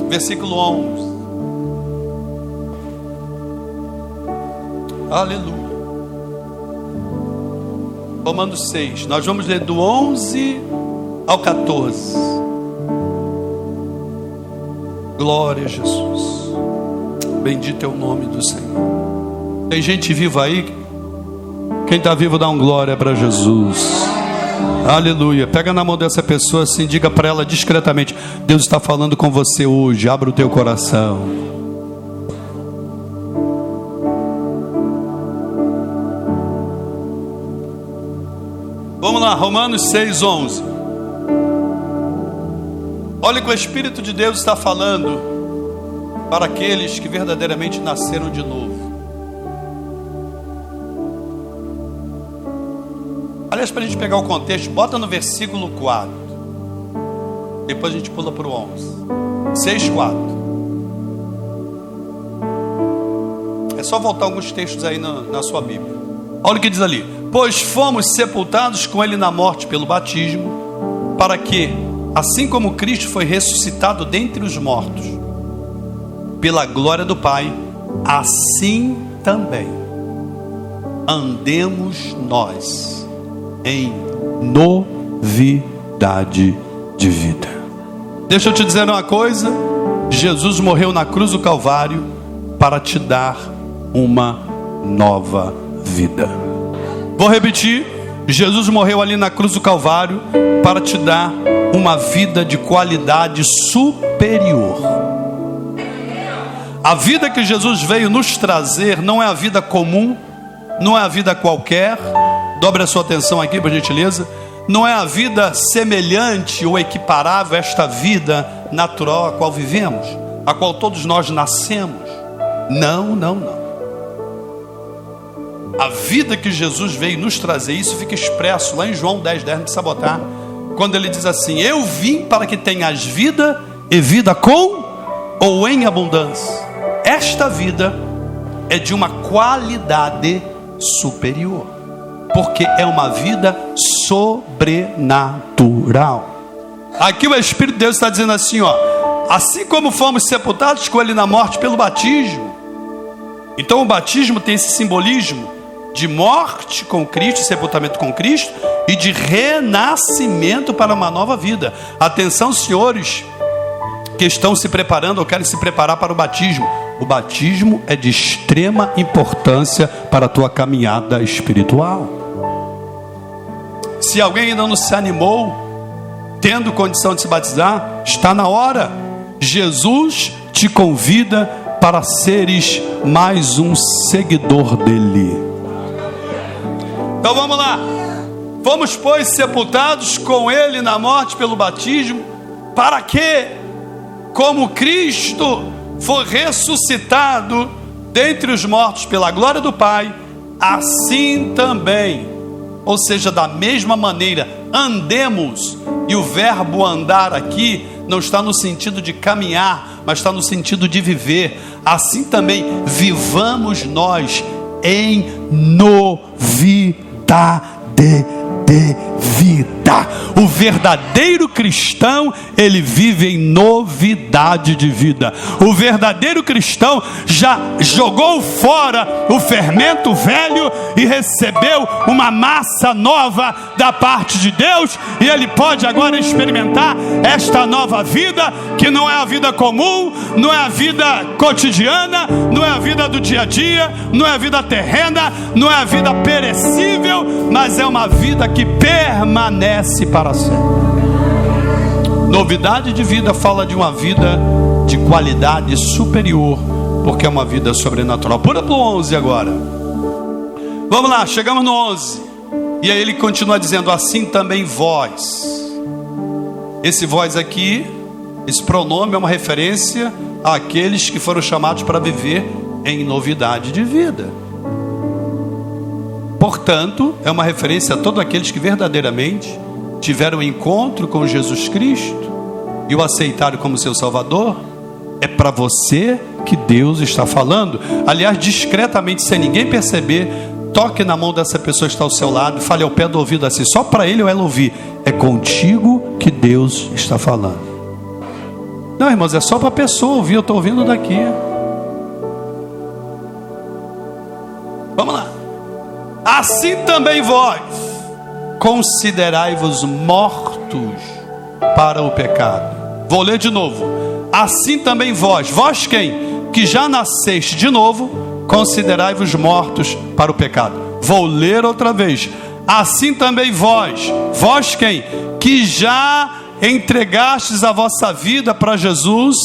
versículo 11. Aleluia. Romanos 6. Nós vamos ler do 11 ao 14. Glória a Jesus. Bendito é o nome do Senhor. Tem gente viva aí? Quem está vivo dá um glória para Jesus. Aleluia. Pega na mão dessa pessoa assim, diga para ela discretamente: Deus está falando com você hoje. Abra o teu coração. Vamos lá, Romanos 6, 11. Olha o que o Espírito de Deus está falando para aqueles que verdadeiramente nasceram de novo. Aliás, para a gente pegar o contexto, bota no versículo 4. Depois a gente pula para o 11. 6, 4. É só voltar alguns textos aí na sua Bíblia. Olha o que diz ali: pois fomos sepultados com Ele na morte pelo batismo, para que, assim como Cristo foi ressuscitado dentre os mortos, pela glória do Pai, assim também andemos nós em novidade de vida. Deixa eu te dizer uma coisa: Jesus morreu na cruz do Calvário para te dar uma nova vida. Vou repetir: Jesus morreu ali na cruz do Calvário para te dar uma vida de qualidade superior. A vida que Jesus veio nos trazer não é a vida comum, não é a vida qualquer. Dobre a sua atenção aqui, por gentileza. Não é a vida semelhante ou equiparável a esta vida natural a qual vivemos, a qual todos nós nascemos. Não, não, não. A vida que Jesus veio nos trazer, isso fica expresso lá em João 10, não precisa botar, quando ele diz assim: eu vim para que tenhas vida e vida com ou em abundância. Esta vida é de uma qualidade superior, porque é uma vida sobrenatural. Aqui o Espírito de Deus está dizendo assim, ó: assim como fomos sepultados com Ele na morte pelo batismo. Então o batismo tem esse simbolismo de morte com Cristo, sepultamento com Cristo, e de renascimento para uma nova vida. Atenção, senhores que estão se preparando ou querem se preparar para o batismo. O batismo é de extrema importância para a tua caminhada espiritual. Se alguém ainda não se animou, tendo condição de se batizar, está na hora. Jesus te convida para seres mais um seguidor dele. Então vamos lá. Fomos, pois, sepultados com Ele na morte pelo batismo, para que, como Cristo foi ressuscitado dentre os mortos pela glória do Pai, assim também, ou seja, da mesma maneira, andemos. E o verbo andar aqui não está no sentido de caminhar, mas está no sentido de viver. Assim também vivamos nós em novidade de vida. O verdadeiro cristão, ele vive em novidade de vida. O verdadeiro cristão já jogou fora o fermento velho e recebeu uma massa nova da parte de Deus, e ele pode agora experimentar esta nova vida, que não é a vida comum, não é a vida cotidiana, não é a vida do dia a dia, não é a vida terrena, não é a vida perecível, mas é uma vida que permanece para sempre. Novidade de vida fala de uma vida de qualidade superior, porque é uma vida sobrenatural. Pula para o 11 agora. Vamos lá, chegamos no 11. E aí ele continua dizendo: assim também vós. Esse vós aqui Esse pronome é uma referência àqueles que foram chamados para viver em novidade de vida. Portanto, é uma referência a todos aqueles que verdadeiramente tiveram um encontro com Jesus Cristo e o aceitaram como seu Salvador. É para você que Deus está falando. Aliás, discretamente, sem ninguém perceber, toque na mão dessa pessoa que está ao seu lado e fale ao pé do ouvido assim, só para ele ou ela ouvir: é contigo que Deus está falando. Não, irmãos, é só para a pessoa ouvir. Eu estou ouvindo daqui. Vamos lá. Assim também vós considerai-vos mortos para o pecado. Vou ler de novo. Assim também vós quem? Que já nasceste de novo, considerai-vos mortos para o pecado. Vou ler outra vez. Assim também vós quem? Que já entregastes a vossa vida para Jesus,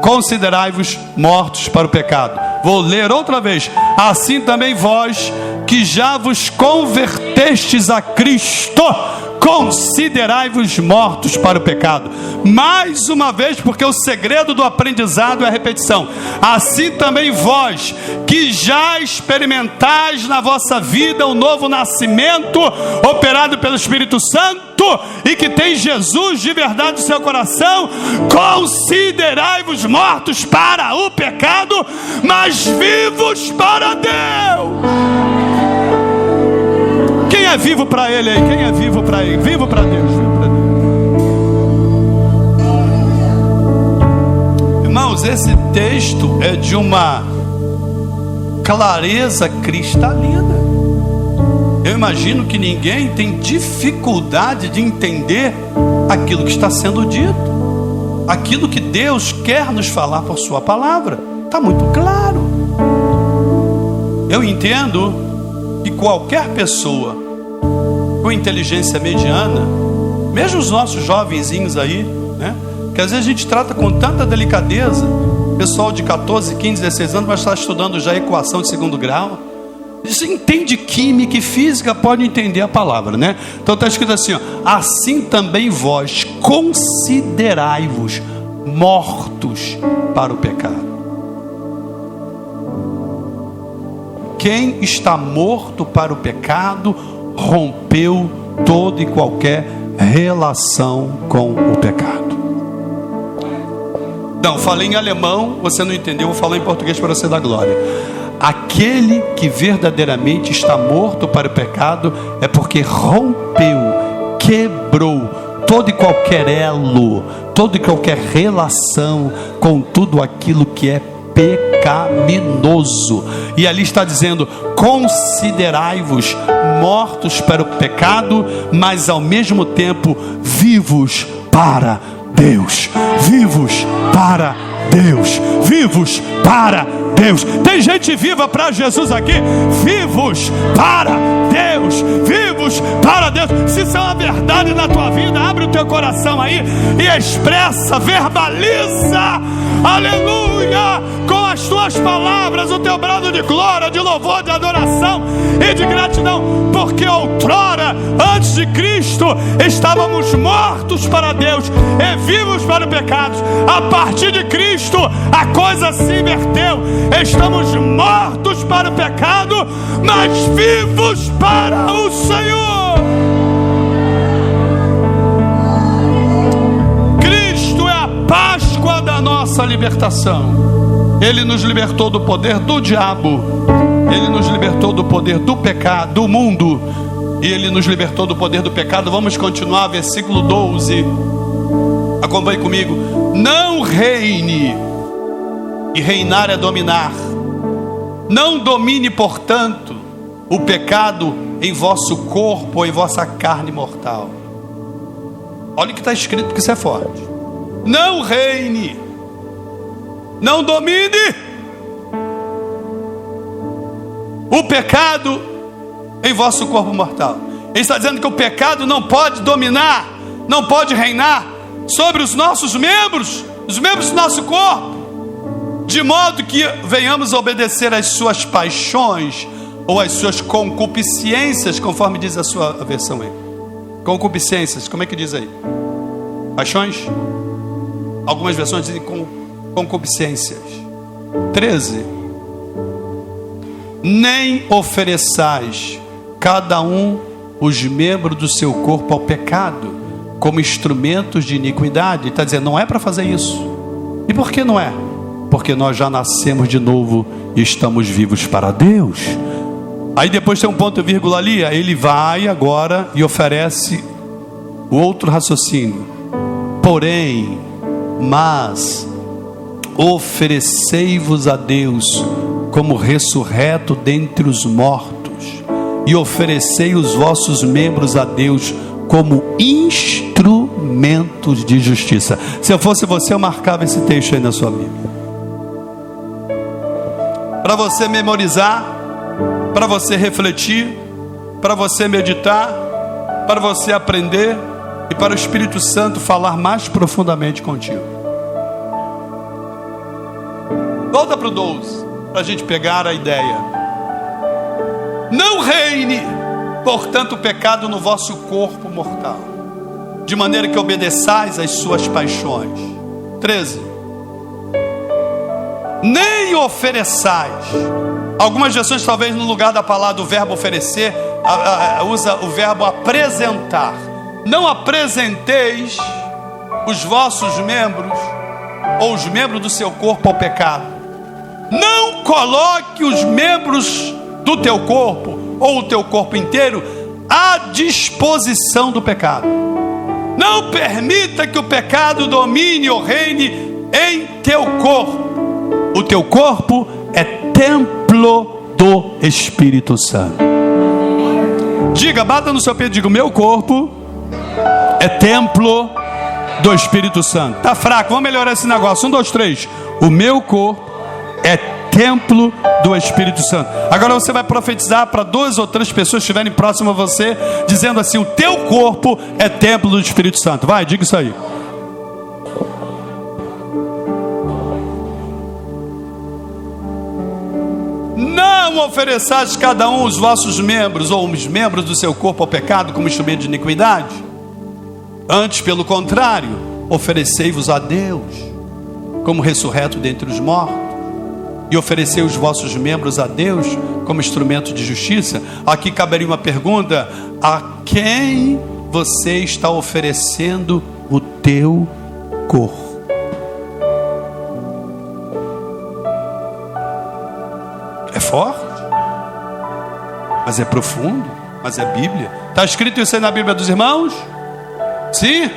considerai-vos mortos para o pecado. Vou ler outra vez. Assim também vós que já vos convertestes a Cristo, considerai-vos mortos para o pecado. Mais uma vez, porque o segredo do aprendizado é a repetição. Assim também vós que já experimentais na vossa vida o novo nascimento operado pelo Espírito Santo e que tem Jesus de verdade no seu coração, considerai-vos mortos para o pecado, mas vivos para Deus. Quem é vivo para Ele aí? Quem é vivo para Ele? Vivo para Deus, vivo para Deus. Irmãos, esse texto é de uma clareza cristalina. Eu imagino que ninguém tem dificuldade de entender aquilo que está sendo dito, aquilo que Deus quer nos falar por sua palavra. Está muito claro. Eu entendo que qualquer pessoa com inteligência mediana, mesmo os nossos jovenzinhos aí, né, que às vezes a gente trata com tanta delicadeza, pessoal de 14, 15, 16 anos vai estar estudando já equação de segundo grau. Você entende química e física, pode entender a palavra, né? Então está escrito assim, ó, assim também vós considerai-vos mortos para o pecado. Quem está morto para o pecado rompeu toda e qualquer relação com o pecado. Não, falei em alemão, você não entendeu, vou falar em português para você dar glória. Aquele que verdadeiramente está morto para o pecado é porque rompeu, quebrou todo e qualquer elo, toda e qualquer relação com tudo aquilo que é pecaminoso. E ali está dizendo: considerai-vos mortos para o pecado, mas ao mesmo tempo vivos para Deus. Vivos para Deus. Vivos para Deus. Tem gente viva para Jesus aqui. Vivos para Deus. Vivos para Deus. Se isso é uma verdade na tua vida, abre o teu coração aí e expressa, verbaliza, aleluia, com as tuas palavras, o teu brado de glória, de louvor, de adoração e de gratidão, porque outrora, antes de Cristo, estávamos mortos para Deus e vivos para o pecado. A partir de Cristo, a coisa se inverteu. Estamos mortos para o pecado, mas vivos para o Senhor. Cristo é a Páscoa da nossa libertação. Ele nos libertou do poder do diabo, Ele nos libertou do poder do pecado, do mundo, e Ele nos libertou do poder do pecado. Vamos continuar, versículo 12. Acompanhe comigo. Não reine, e reinar é dominar. Não domine, portanto, o pecado em vosso corpo ou em vossa carne mortal. Olha o que está escrito, porque isso é forte. Não reine, não domine o pecado em vosso corpo mortal. Ele está dizendo que o pecado não pode dominar, não pode reinar sobre os nossos membros, os membros do nosso corpo, de modo que venhamos a obedecer às suas paixões ou às suas concupiscências, conforme diz a sua versão aí. Concupiscências, como é que diz aí? Paixões? Algumas versões dizem com concupiscências. 13. Nem ofereçais cada um os membros do seu corpo ao pecado, como instrumentos de iniquidade. Ele está dizendo, não é para fazer isso. E por que não é? Porque nós já nascemos de novo e estamos vivos para Deus. Aí depois tem um ponto e vírgula ali. Aí ele vai agora e oferece o outro raciocínio. Porém, mas oferecei-vos a Deus como ressurreto dentre os mortos, e oferecei os vossos membros a Deus como instrumentos de justiça. Se eu fosse você, eu marcava esse texto aí na sua Bíblia, para você memorizar, para você refletir, para você meditar, para você aprender e para o Espírito Santo falar mais profundamente contigo. Volta para o 12, para a gente pegar a ideia. Não reine, portanto, o pecado no vosso corpo mortal, de maneira que obedeçais às suas paixões. 13. Nem ofereçais. Algumas versões, talvez no lugar da palavra do verbo oferecer, usa o verbo apresentar. Não apresenteis os vossos membros, ou os membros do seu corpo ao pecado. Não coloque os membros do teu corpo, ou o teu corpo inteiro, à disposição do pecado. Não permita que o pecado domine ou reine em teu corpo. O teu corpo é templo do Espírito Santo. Diga, bata no seu peito, diga, o meu corpo é templo do Espírito Santo. Tá fraco, vamos melhorar esse negócio. 1, 2, 3. O meu corpo é templo do Espírito Santo. Agora você vai profetizar para 2 ou 3 pessoas que estiverem próximas a você, dizendo assim, o teu corpo é templo do Espírito Santo. Vai, diga isso aí. Não ofereçais cada um os vossos membros, ou os membros do seu corpo ao pecado, como instrumento de iniquidade. Antes, pelo contrário, oferecei-vos a Deus como ressurreto dentre os mortos, e oferecei os vossos membros a Deus como instrumento de justiça. Aqui caberia uma pergunta: a quem você está oferecendo o teu corpo? É forte, mas é profundo, mas é Bíblia. Está escrito isso aí na Bíblia dos irmãos? Sim?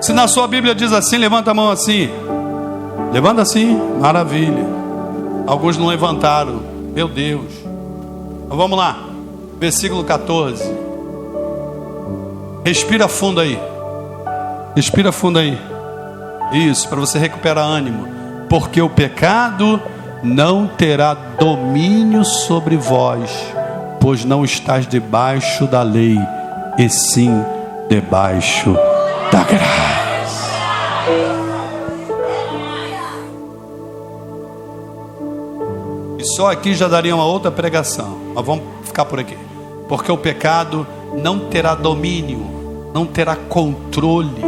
Se na sua Bíblia diz assim, levanta a mão assim. Levanta assim, maravilha. Alguns não levantaram, meu Deus. Então vamos lá, versículo 14. Respira fundo aí. Respira fundo aí. Isso, para você recuperar ânimo. Porque o pecado não terá domínio sobre vós, pois não estás debaixo da lei, e sim debaixo da graça. E só aqui já daria uma outra pregação, mas vamos ficar por aqui. Porque o pecado não terá domínio, não terá controle,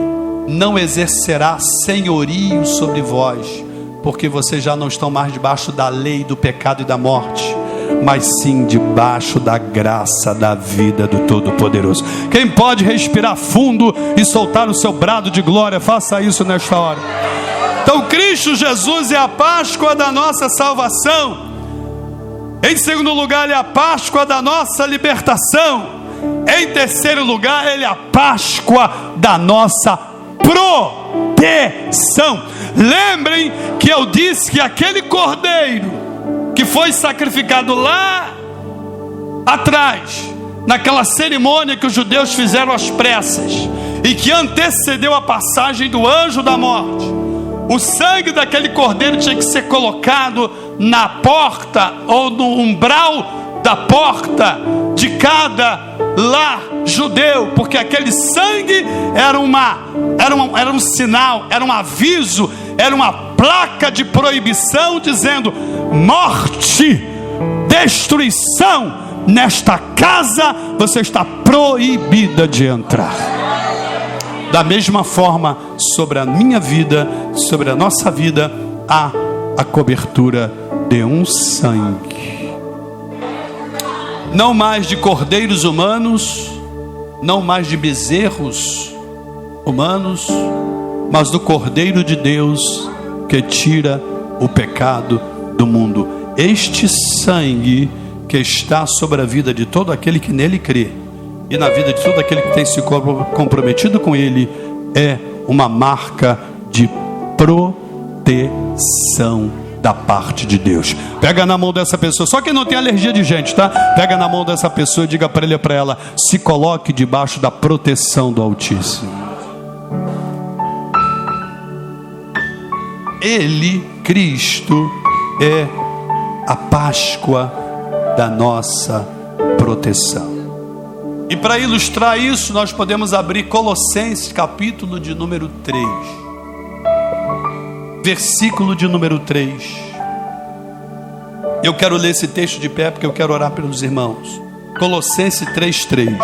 não exercerá senhorio sobre vós, porque vocês já não estão mais debaixo da lei do pecado e da morte, mas sim debaixo da graça da vida do Todo-Poderoso. Quem pode respirar fundo e soltar o seu brado de glória, faça isso nesta hora. Então Cristo Jesus é a Páscoa da nossa salvação. Em segundo lugar, Ele é a Páscoa da nossa libertação. Em terceiro lugar, Ele é a Páscoa da nossa proteção. Lembrem que eu disse que aquele cordeiro que foi sacrificado lá atrás, naquela cerimônia que os judeus fizeram às pressas e que antecedeu a passagem do anjo da morte, o sangue daquele cordeiro tinha que ser colocado na porta ou no umbral da porta de cada lar judeu, porque aquele sangue era um sinal, era um aviso, era uma placa de proibição dizendo: morte, destruição, nesta casa você está proibida de entrar. Da mesma forma, sobre a minha vida, sobre a nossa vida, há a cobertura de um sangue. Não mais de cordeiros humanos, não mais de bezerros humanos, mas do Cordeiro de Deus que tira o pecado do mundo. Este sangue que está sobre a vida de todo aquele que nele crê e na vida de todo aquele que tem se comprometido com ele, é uma marca de proteção da parte de Deus. Pega na mão dessa pessoa, só quem não tem alergia de gente, tá? Pega na mão dessa pessoa e diga para ele, para ela: se coloque debaixo da proteção do Altíssimo. Ele, Cristo, é a Páscoa da nossa proteção. E para ilustrar isso, nós podemos abrir Colossenses, capítulo de número 3, versículo de número 3. Eu quero ler esse texto de pé porque eu quero orar pelos irmãos. Colossenses 3:3.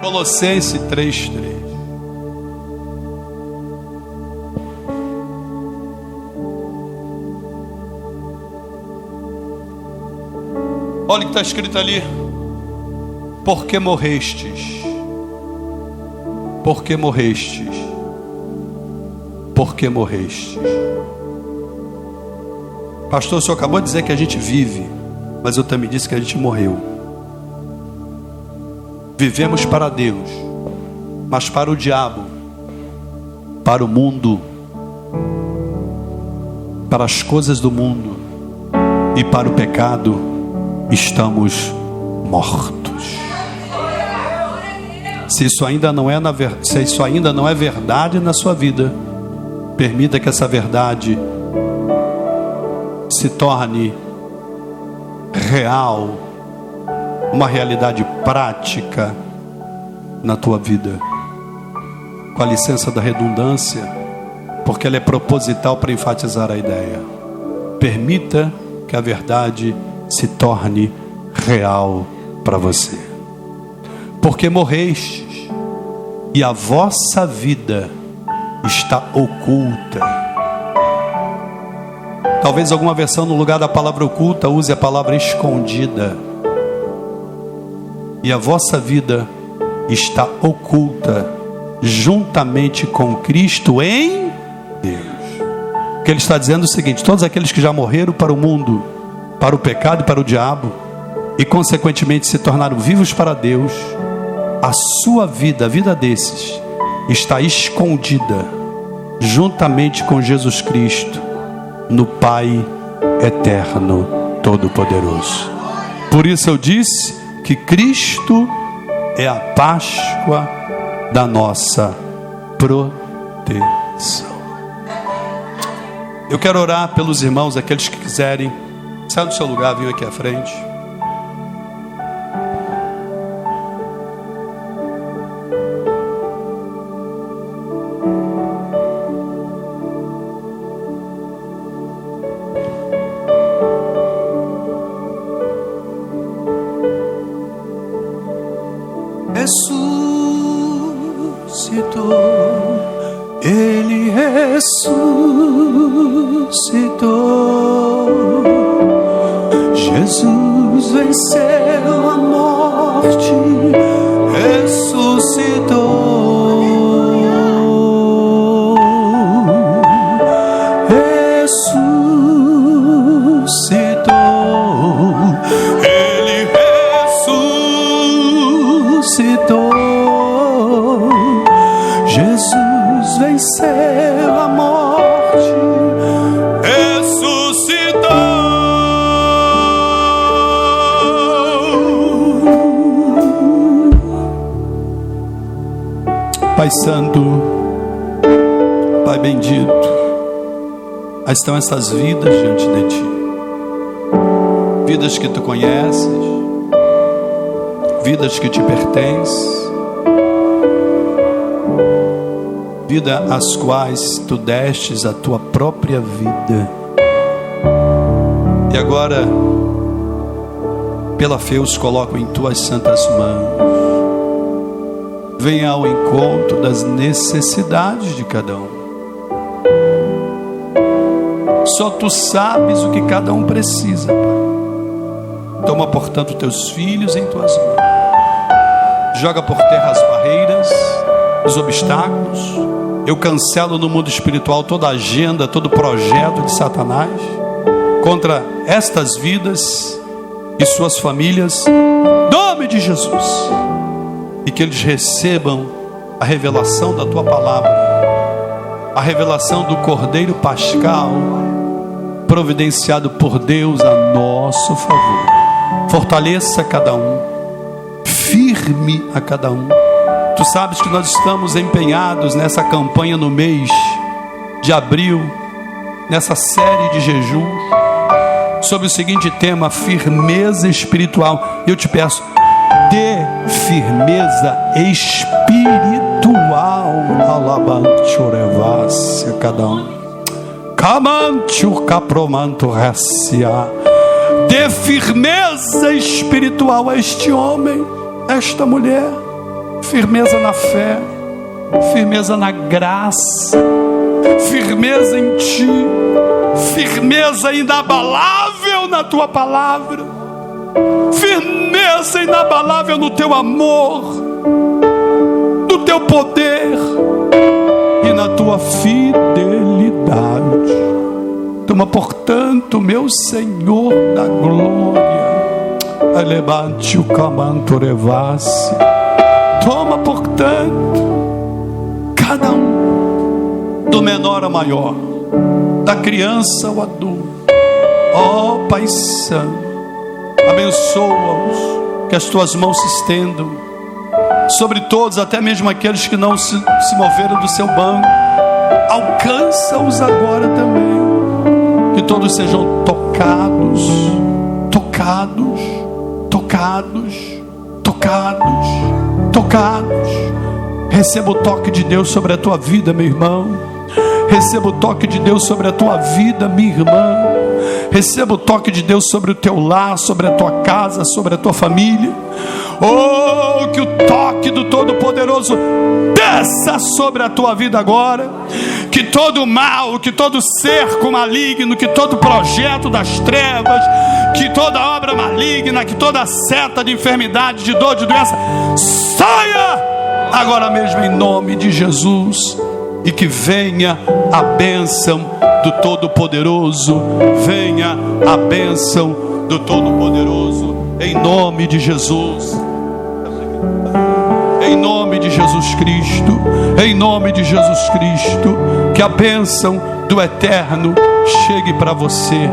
Colossenses 3:3. Olha o que está escrito ali: porque morrestes, porque morrestes, porque morrestes. Pastor, o senhor acabou de dizer que a gente vive, mas eu também disse que a gente morreu. Vivemos para Deus, mas para o diabo, para o mundo, para as coisas do mundo e para o pecado, estamos mortos. Se isso ainda não é verdade na sua vida, permita que essa verdade se torne real, uma realidade prática na tua vida, com a licença da redundância, porque ela é proposital para enfatizar a ideia. Permita que a verdade se torne real para você. Porque morrestes e a vossa vida está oculta. Talvez alguma versão, no lugar da palavra oculta, use a palavra escondida. E a vossa vida está oculta juntamente com Cristo em Deus. O que ele está dizendo é o seguinte: todos aqueles que já morreram para o mundo, para o pecado e para o diabo, e consequentemente se tornaram vivos para Deus, a sua vida, a vida desses, está escondida juntamente com Jesus Cristo no Pai eterno todo-poderoso. Por isso eu disse que Cristo é a Páscoa da nossa proteção. Eu quero orar pelos irmãos, aqueles que quiserem. Sai do seu lugar, vem aqui à frente. Ressuscitou, Ele ressuscitou. Jesus venceu a morte, ressuscitou. Ressuscitou, Ele ressuscitou. Jesus venceu a morte, ressuscitou. Pai Santo, Pai bendito, aí estão essas vidas diante de Ti, vidas que Tu conheces, vidas que Te pertencem, vida às quais Tu destes a Tua própria vida. E agora pela fé eu os coloco em tuas santas mãos. Venha ao encontro das necessidades de cada um. Só tu sabes o que cada um precisa, Pai. Toma, portanto, teus filhos em tuas mãos. Joga por terra as barreiras, os obstáculos. Eu cancelo no mundo espiritual toda agenda, todo projeto de Satanás contra estas vidas e suas famílias, em nome de Jesus. E que eles recebam a revelação da tua palavra, a revelação do Cordeiro Pascal, providenciado por Deus a nosso favor. Fortaleça cada um, firme a cada um. Tu sabes que nós estamos empenhados nessa campanha no mês de abril, nessa série de jejum, sobre o seguinte tema: firmeza espiritual. Eu te peço, dê firmeza espiritual. Alabantiorevácia cada um. Camantio capromanto racia. Dê firmeza espiritual a este homem, a esta mulher. Firmeza na fé, firmeza na graça, firmeza em ti, firmeza inabalável na tua palavra, firmeza inabalável no teu amor, no teu poder e na tua fidelidade. Toma, portanto, meu Senhor da glória, elevante o camanto revasse. Toma, portanto, cada um, do menor ao maior, da criança ao adulto. Ó Pai Santo, abençoa-os, que as tuas mãos se estendam sobre todos, até mesmo aqueles que não se moveram do seu banco. Alcança-os agora também, que todos sejam tocados, tocados, tocados, tocados, tocados. Receba o toque de Deus sobre a tua vida, meu irmão. Receba o toque de Deus sobre a tua vida, minha irmã. Receba o toque de Deus sobre o teu lar, sobre a tua casa, sobre a tua família. Oh, que o toque do Todo-Poderoso desça sobre a tua vida agora. Que todo mal, que todo cerco maligno, que todo projeto das trevas, que toda obra maligna, que toda seta de enfermidade, de dor, de doença, saia agora mesmo em nome de Jesus. E que venha a bênção do Todo-Poderoso. Venha a bênção do Todo-Poderoso, em nome de Jesus. Em nome de Jesus Cristo, em nome de Jesus Cristo, que a bênção do Eterno chegue para você,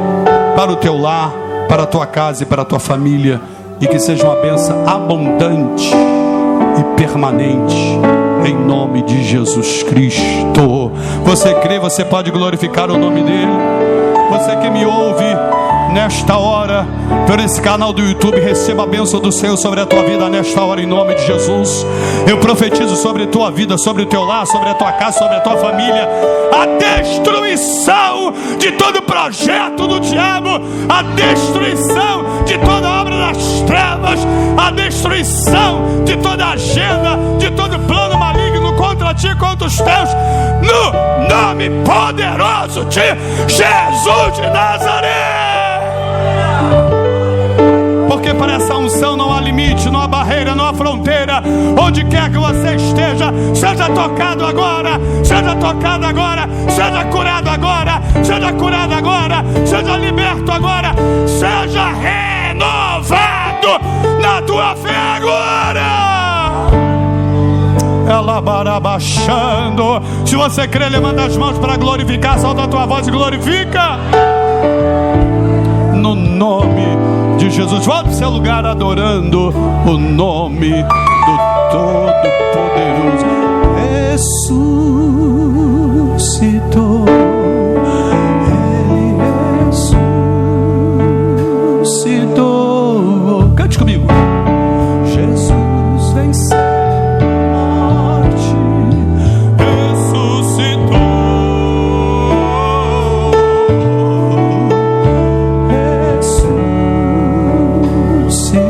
para o teu lar, para a tua casa e para a tua família, e que seja uma bênção abundante e permanente, em nome de Jesus Cristo. Você crê, você pode glorificar o nome dele. Você que me ouve nesta hora por esse canal do YouTube, receba a bênção do Senhor sobre a tua vida nesta hora, em nome de Jesus. Eu profetizo sobre a tua vida, sobre o teu lar, sobre a tua casa, sobre a tua família, a destruição de todo projeto do diabo, a destruição de toda obra das trevas, a destruição de toda agenda, de todo plano maligno contra ti, contra os teus, no nome poderoso de Jesus de Nazaré. Porque para essa unção não há limite, não há barreira, não há fronteira. Onde quer que você esteja, seja tocado agora, seja tocado agora, seja curado agora, seja curado agora, seja liberto agora, seja renovado na tua fé agora. Ela barabaixando. Se você crê, levanta as mãos para glorificar. Solta a tua voz e glorifica. No nome de Jesus. Volta para o seu lugar adorando o nome do Todo-Poderoso. Ressuscitou, Ele ressuscitou. Cante comigo. Jesus venceu a morte, Ressuscitou. ressuscitou.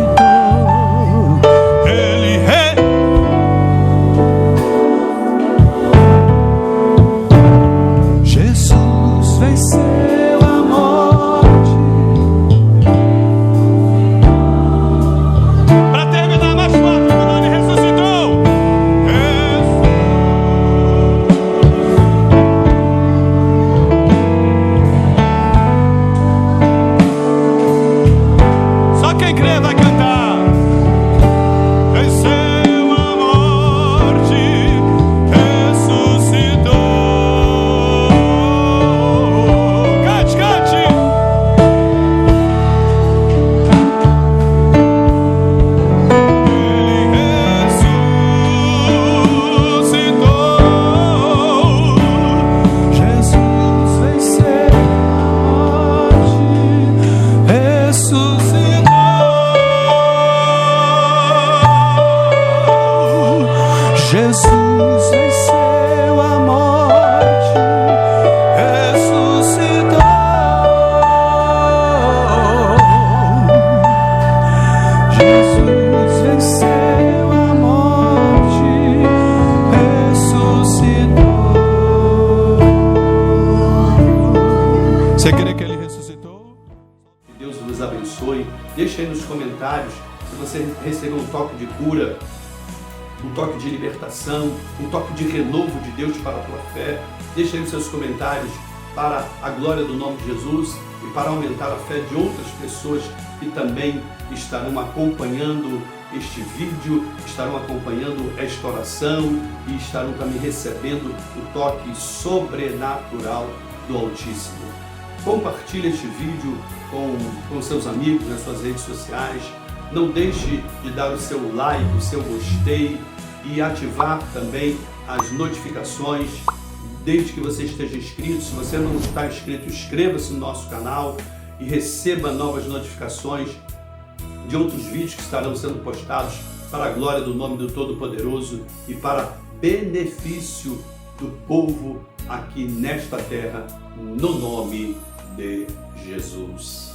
Jesus venceu a morte, ressuscitou. Jesus venceu a morte, ressuscitou. Você crê que ele ressuscitou? Que Deus vos abençoe. Deixe aí nos comentários se você recebeu um toque de cura, um toque de libertação, um toque de renovo de Deus para a tua fé. Deixe aí os seus comentários para a glória do nome de Jesus e para aumentar a fé de outras pessoas que também estarão acompanhando este vídeo, estarão acompanhando esta oração e estarão também recebendo o toque sobrenatural do Altíssimo. Compartilhe este vídeo com seus amigos nas suas redes sociais. Não deixe de dar o seu like, o seu gostei e ativar também as notificações, desde que você esteja inscrito. Se você não está inscrito, inscreva-se no nosso canal e receba novas notificações de outros vídeos que estarão sendo postados para a glória do nome do Todo-Poderoso e para benefício do povo aqui nesta terra, no nome de Jesus.